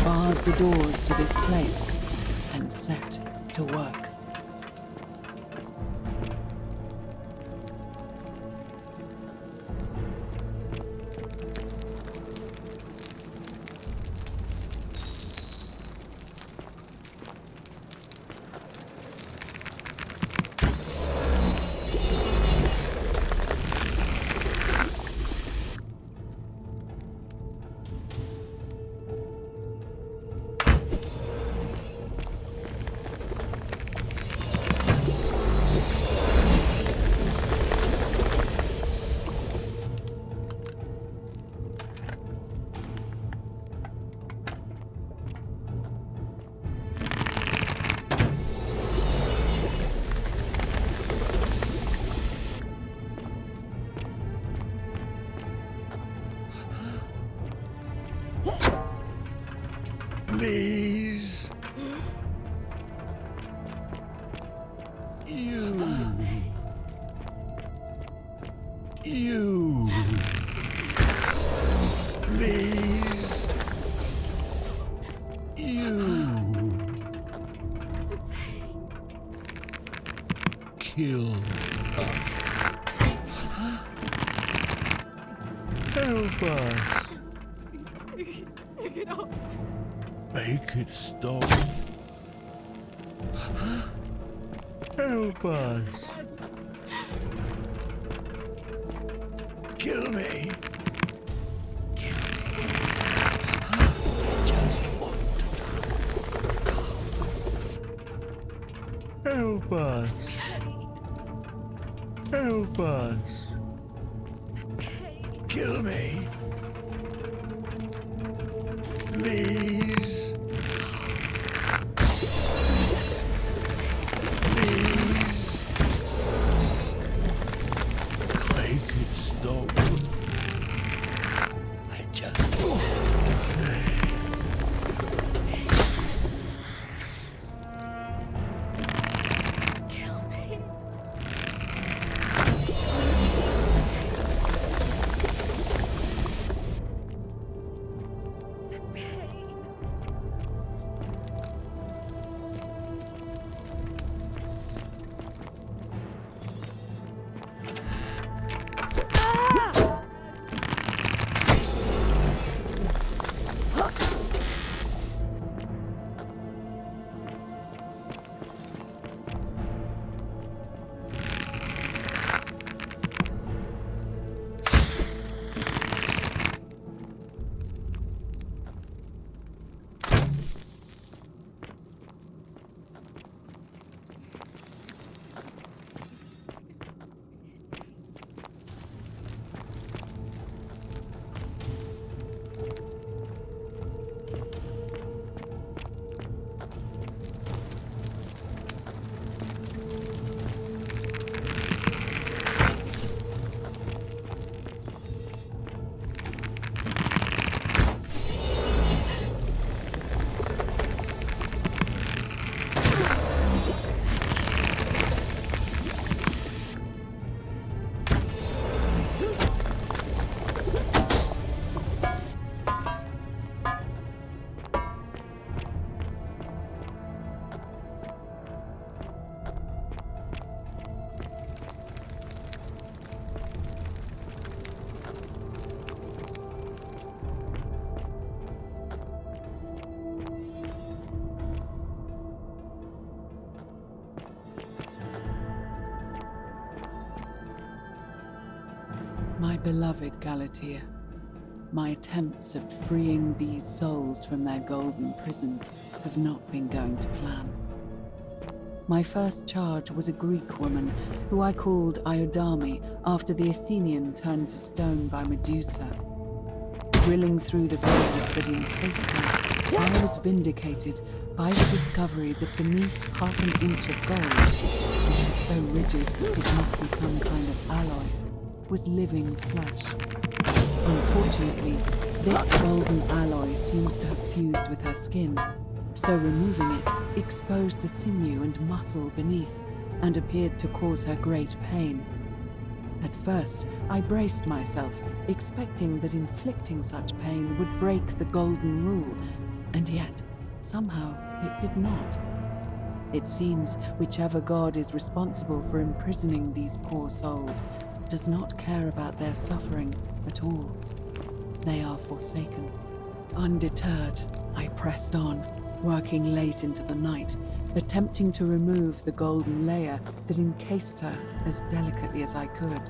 barred the doors to this place, and set to work. Please. You. Please. You. Kill us. Help us. Take it off. Make it stop. Help us. Kill me. Help us. Help us. Kill me. Please. Please. Make it stop. I just... My beloved Galatea, my attempts at freeing these souls from their golden prisons have not been going to plan. My first charge was a Greek woman who I called Iodame after the Athenian turned to stone by Medusa. Drilling through the gold that encased her, I was vindicated by the discovery that beneath half an inch of gold, which is so rigid it must be some kind of alloy, was living flesh. Unfortunately, this golden alloy seems to have fused with her skin, so removing it exposed the sinew and muscle beneath and appeared to cause her great pain. At first, I braced myself, expecting that inflicting such pain would break the golden rule, and yet, somehow, it did not. It seems whichever god is responsible for imprisoning these poor souls does not care about their suffering at all. They are forsaken. Undeterred, I pressed on, working late into the night, attempting to remove the golden layer that encased her as delicately as I could.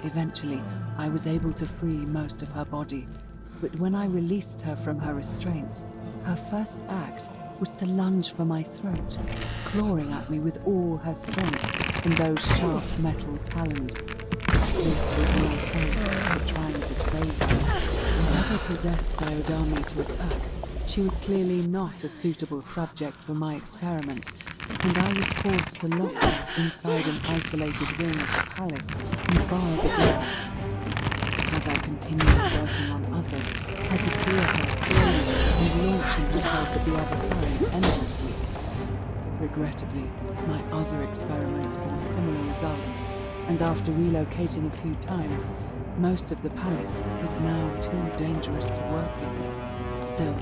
Eventually, I was able to free most of her body, but when I released her from her restraints, her first act was to lunge for my throat, clawing at me with all her strength and those sharp metal talons. This was my thanks for trying to save her. Whatever possessed Iodame to attack, she was clearly not a suitable subject for my experiment, and I was forced to lock her inside an isolated wing of the palace and bar the door. As I continued working on others, I could hear her flailing and launching herself at the other side endlessly. Regrettably, my other experiments bore similar results, and after relocating a few times, most of the palace is now too dangerous to work in. Still,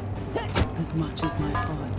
as much as my heart.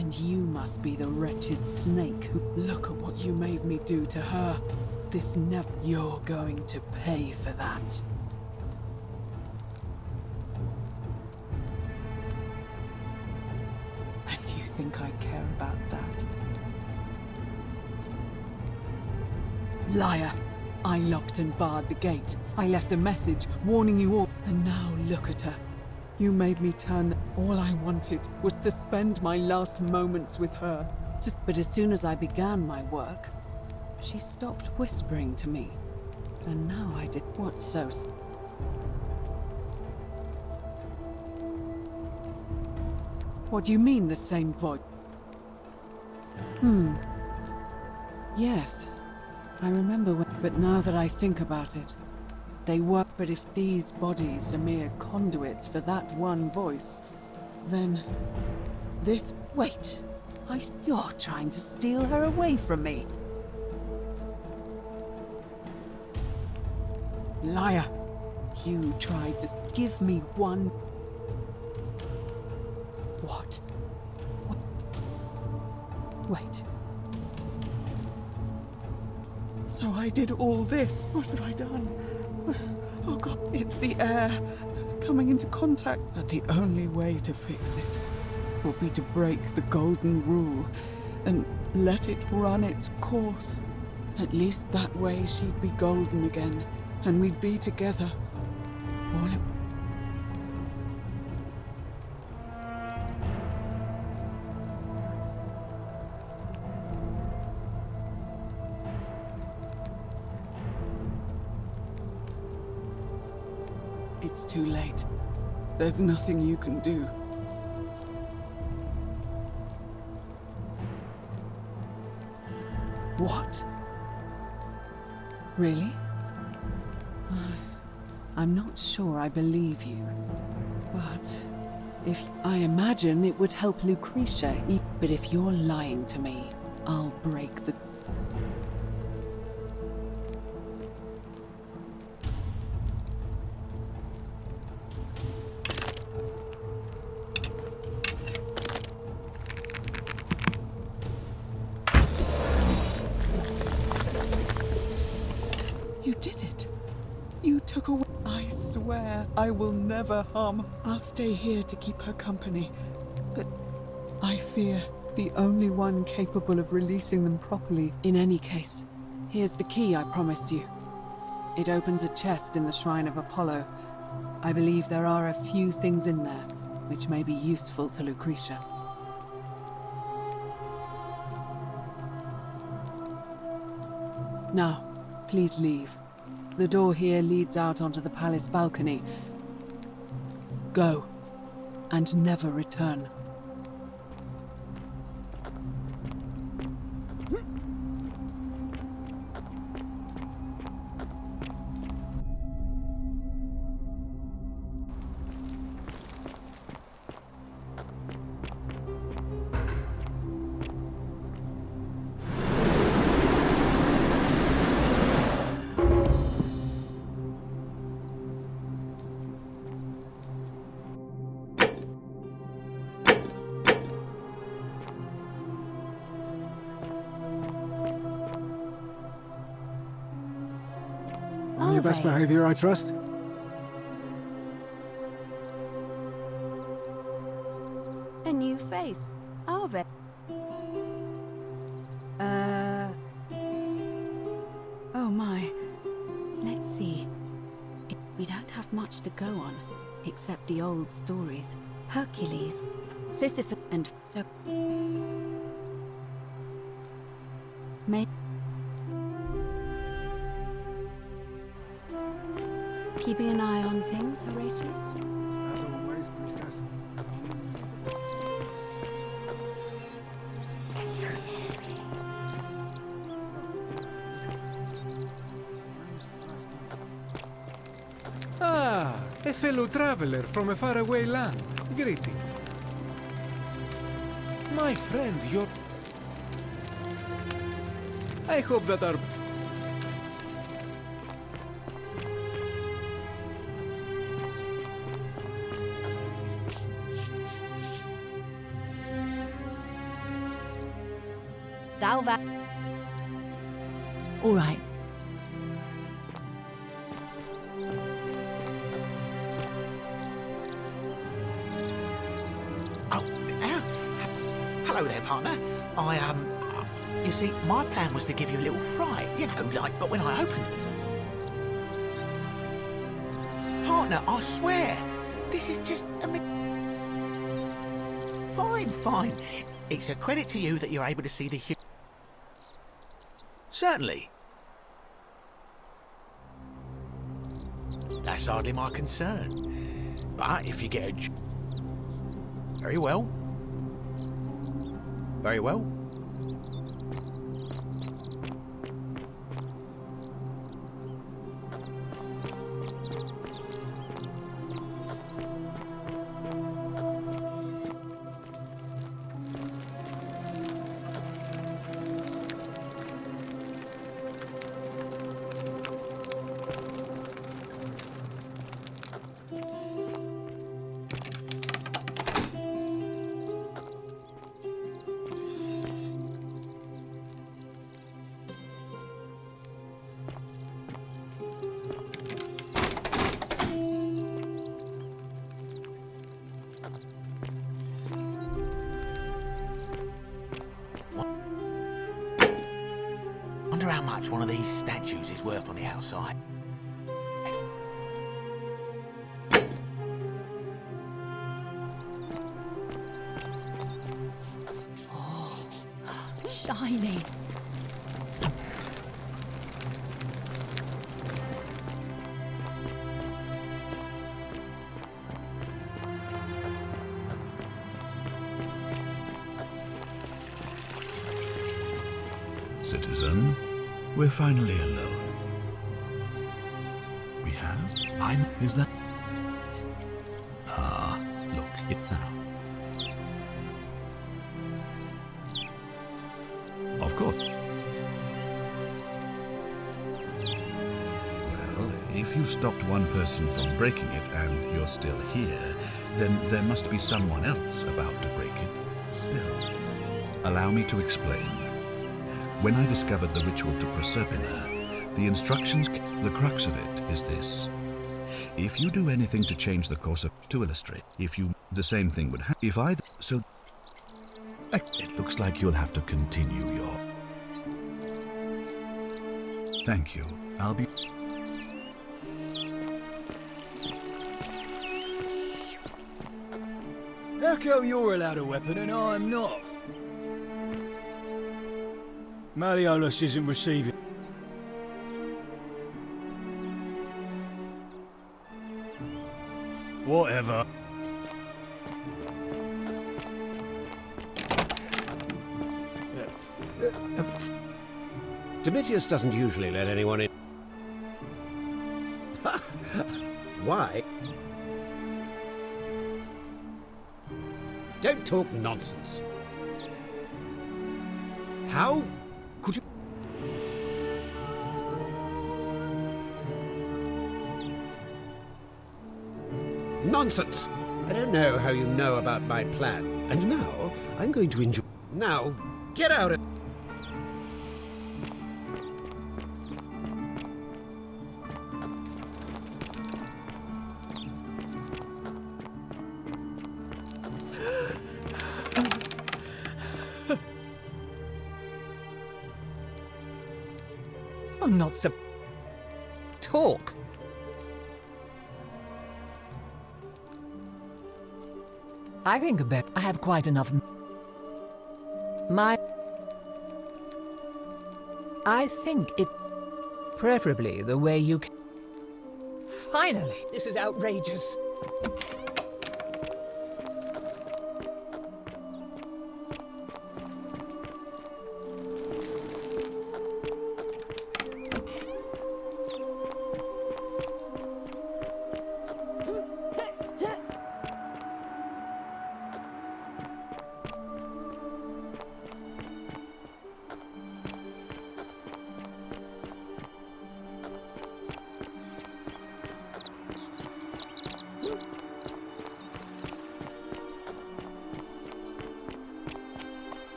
And you must be the wretched snake who... Look at what you made me do to her. This never... You're going to pay for that. And do you think I care about that? Liar! I locked and barred the gate. I left a message warning you all. And now look at her. You made me turn. All I wanted was to spend my last moments with her. But as soon as I began my work, she stopped whispering to me. And now I did what's so... What do you mean, the same voice? Yes. I remember when... But now that I think about it, they were... But if these bodies are mere conduits for that one voice, then... This... Wait! You're trying to steal her away from me! Liar! You tried to give me one... What? Wait. So I did all this. What have I done? Oh God, it's the air coming into contact. But the only way to fix it will be to break the golden rule and let it run its course. At least that way she'd be golden again, and we'd be together. All it... It's too late. There's nothing you can do. What? Really? I'm not sure I believe you. But if I imagine it would help Lucretia. But if you're lying to me, I'll break the... You did it. You took away... I swear I will never harm. I'll stay here to keep her company. But I fear the only one capable of releasing them properly. In any case, here's the key I promised you. It opens a chest in the Shrine of Apollo. I believe there are a few things in there which may be useful to Lucretia. Now, please leave. The door here leads out onto the palace balcony. Go, and never return. On your best behavior, I trust? A new face. Arve. Oh my. Let's see. We don't have much to go on, except the old stories. Hercules, Sisyphus, and so... Keeping an eye on things, Horatius? As always, priestess. Ah, a fellow traveler from a faraway land. Greeting. My friend, you're... I hope that our... Salva. All right. Hello there, partner. You see, my plan was to give you a little fry, but when I opened... Partner, I swear, this is just Fine. It's a credit to you that you're able to see the... Certainly. That's hardly my concern. But if you get a... Very well. Very well. How much one of these statues is worth on the outside. Oh, shiny. Citizen, we're finally alone. We have? Is that... Ah, look, it now. Of course. Well, if you stopped one person from breaking it and you're still here, then there must be someone else about to break it still. Allow me to explain. When I discovered the ritual to Proserpina, the instructions, the crux of it is this. If you do anything to change the course of, to illustrate, the same thing would happen. If either, so it looks like you'll have to continue your... Thank you. I'll be... How come you're allowed a weapon and I'm not? Malleolus isn't receiving. Whatever. Domitius doesn't usually let anyone in. Why? Don't talk nonsense. How could you... Nonsense! I don't know how you know about my plan. And now, I'm going to enjoy... Now, get out of... I'm not so... Talk. I think I have quite enough... I think it... Preferably the way you... Finally! This is outrageous.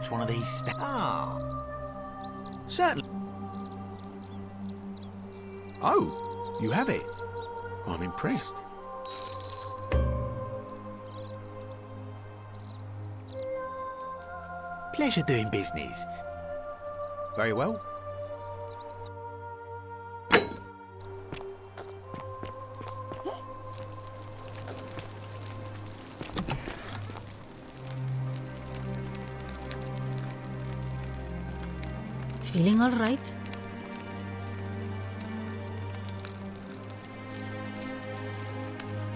touch one of these certainly. Oh, you have it. I'm impressed. Pleasure doing business. Very well. Feeling all right?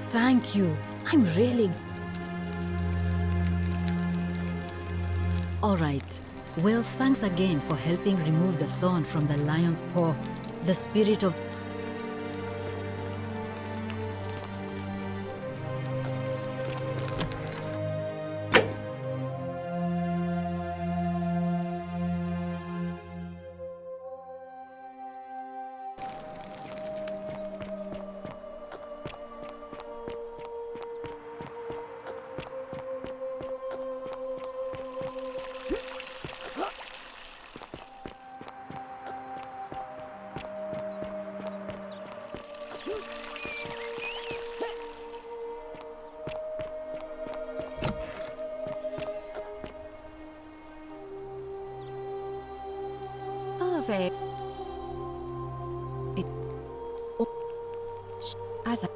Thank you. I'm really... All right. Well, thanks again for helping remove the thorn from the lion's paw. The spirit of... It... As a...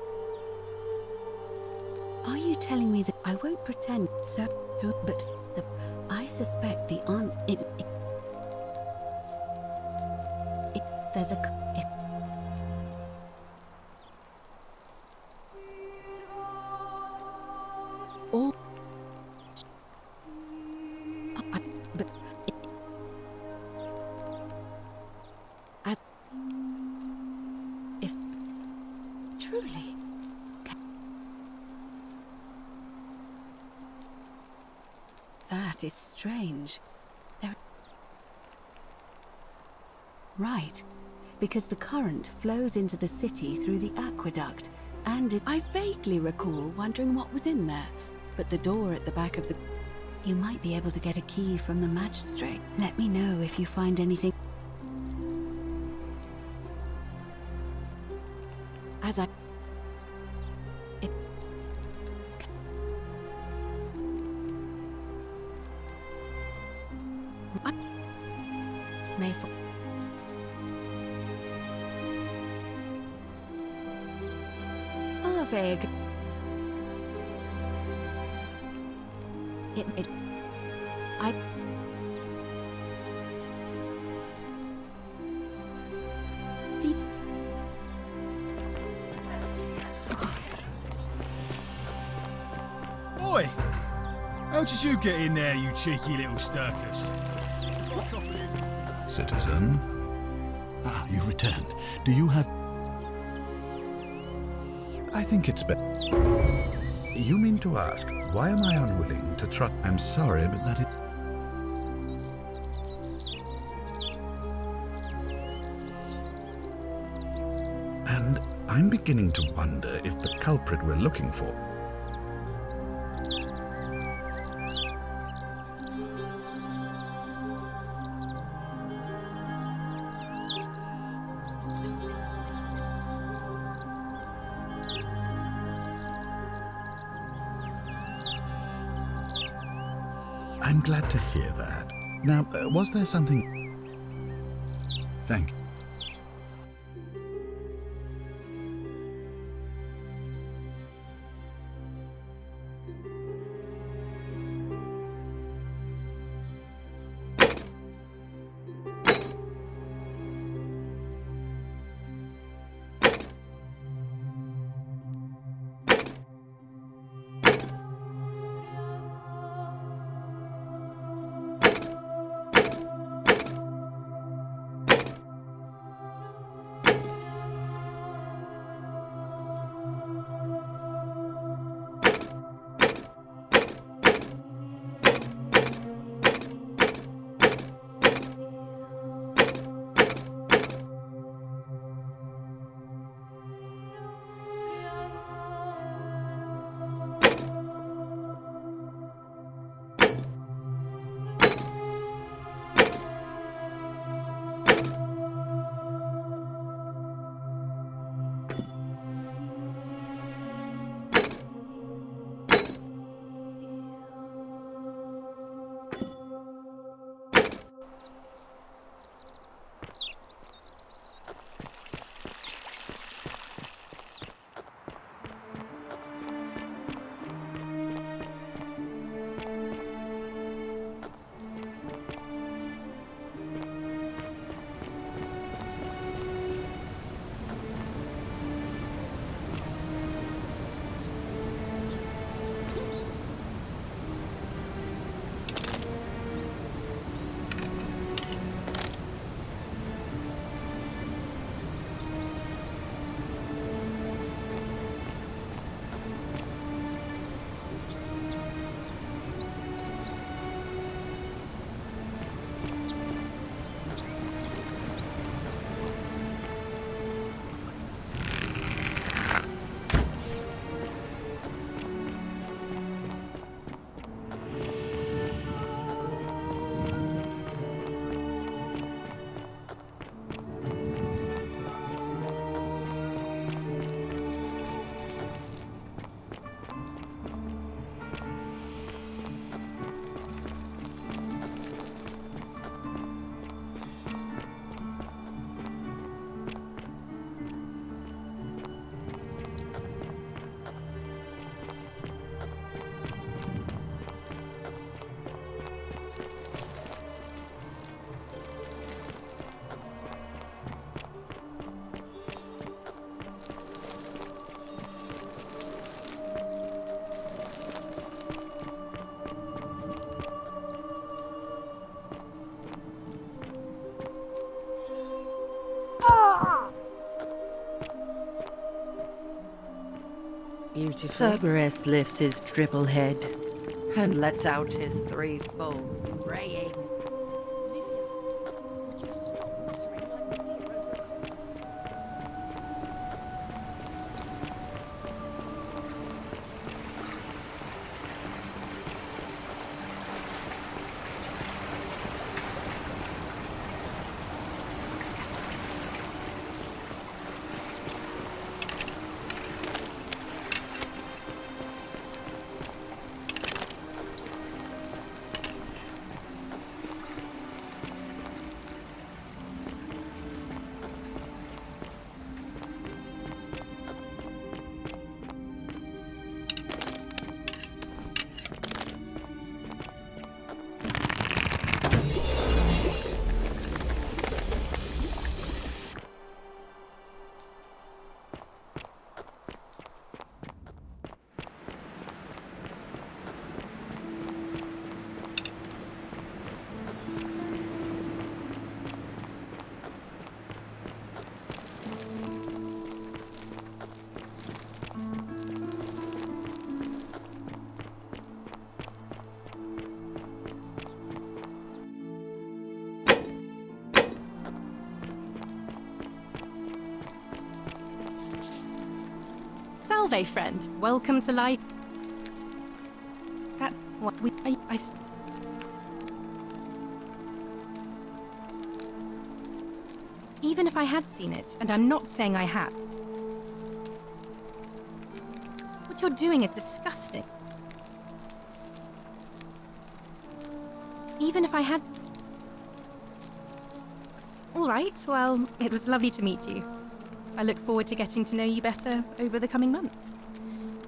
Are you telling me that I won't pretend, sir? But the... I suspect the answer... There's a... All... But... If... Truly... That is strange. There... Right. Because the current flows into the city through the aqueduct, and I vaguely recall wondering what was in there. But the door at the back of the... You might be able to get a key from the magistrate. Let me know if you find anything... As I... It... I... May... Vague. I... See... Boy! How did you get in there, you cheeky little stirkers? Citizen? Ah, you've returned. Do you have... I think it's better. You mean to ask, why am I unwilling to trust? I'm sorry, but that is... And I'm beginning to wonder if the culprit we're looking for... I'm glad to hear that. Now, was there something... Thank you. beautiful. Cerberus lifts his triple head and lets out his threefold braying. Salve, friend. Welcome to life. That what we Even if I had seen it, and I'm not saying I have. What you're doing is disgusting. Even if I had... All right, well, it was lovely to meet you. I look forward to getting to know you better over the coming months.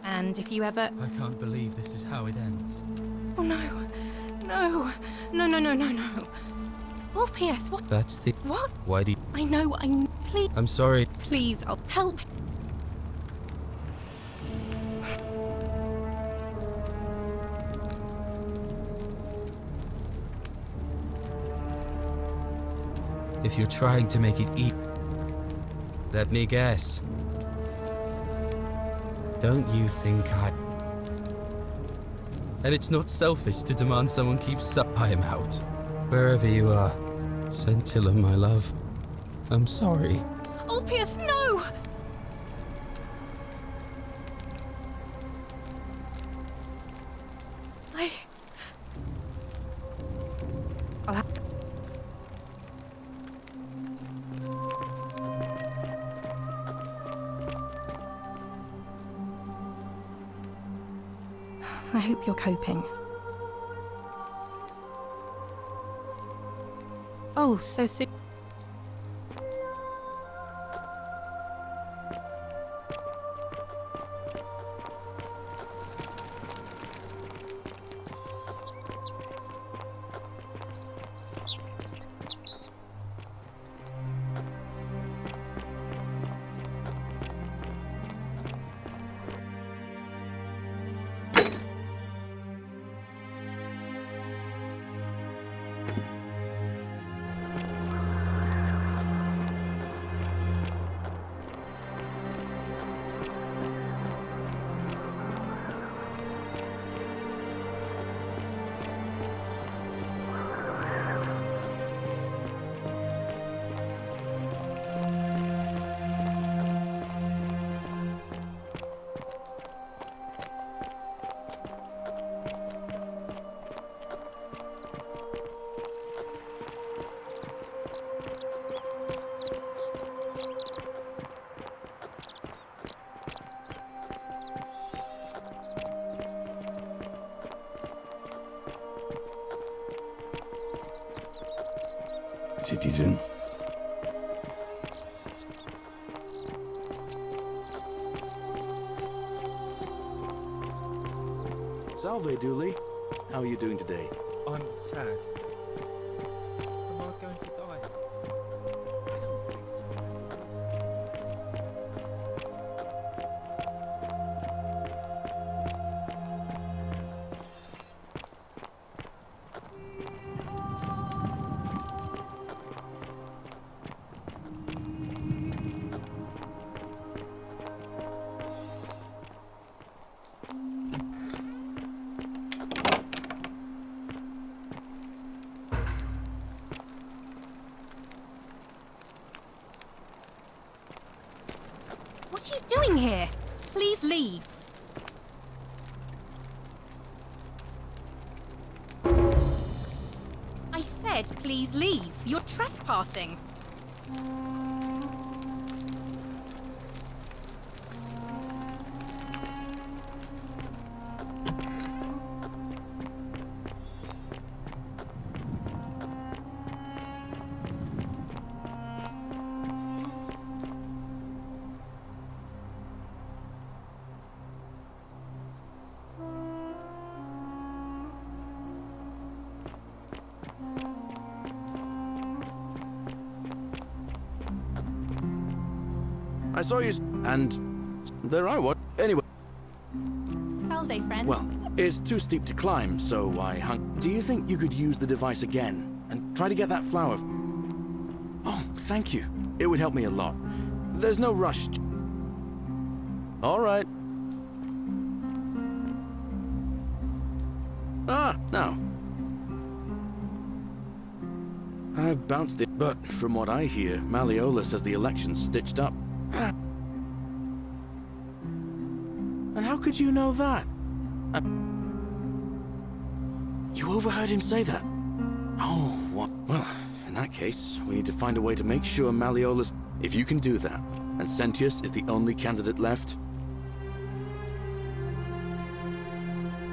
And if you ever... I can't believe this is how it ends. Oh no. No. No, no, no, no, no. Oh, P.S. What? That's the... What? Why do you... I know, please... I'm sorry. Please, I'll help. If you're trying to make it eat... Let me guess. Don't you think I... And it's not selfish to demand someone keeps I'm out. Wherever you are, Scintilla, my love. I'm sorry. Oh, Pierce, no! I'll have... I hope you're coping. Oh, so soon. Citizen. Salve, Dooley. How are you doing today? I'm sad. Am I going to die? I don't think so, What are you doing here? Please leave. I said please leave. You're trespassing. I saw you, and there I was. Anyway. Salve, friend. Well, it's too steep to climb, so I hung. Do you think you could use the device again and try to get that flower? Oh, thank you. It would help me a lot. There's no rush. All right. Ah, now. I've bounced it, but from what I hear, Malleolus has the election stitched up. And how could you know that? You overheard him say that? Oh, what? Well, in that case, we need to find a way to make sure Malleolus... If you can do that, and Sentius is the only candidate left...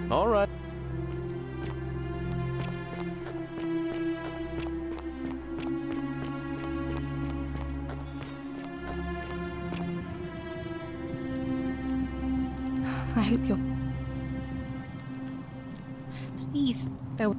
All right. I hope you're... Please, though.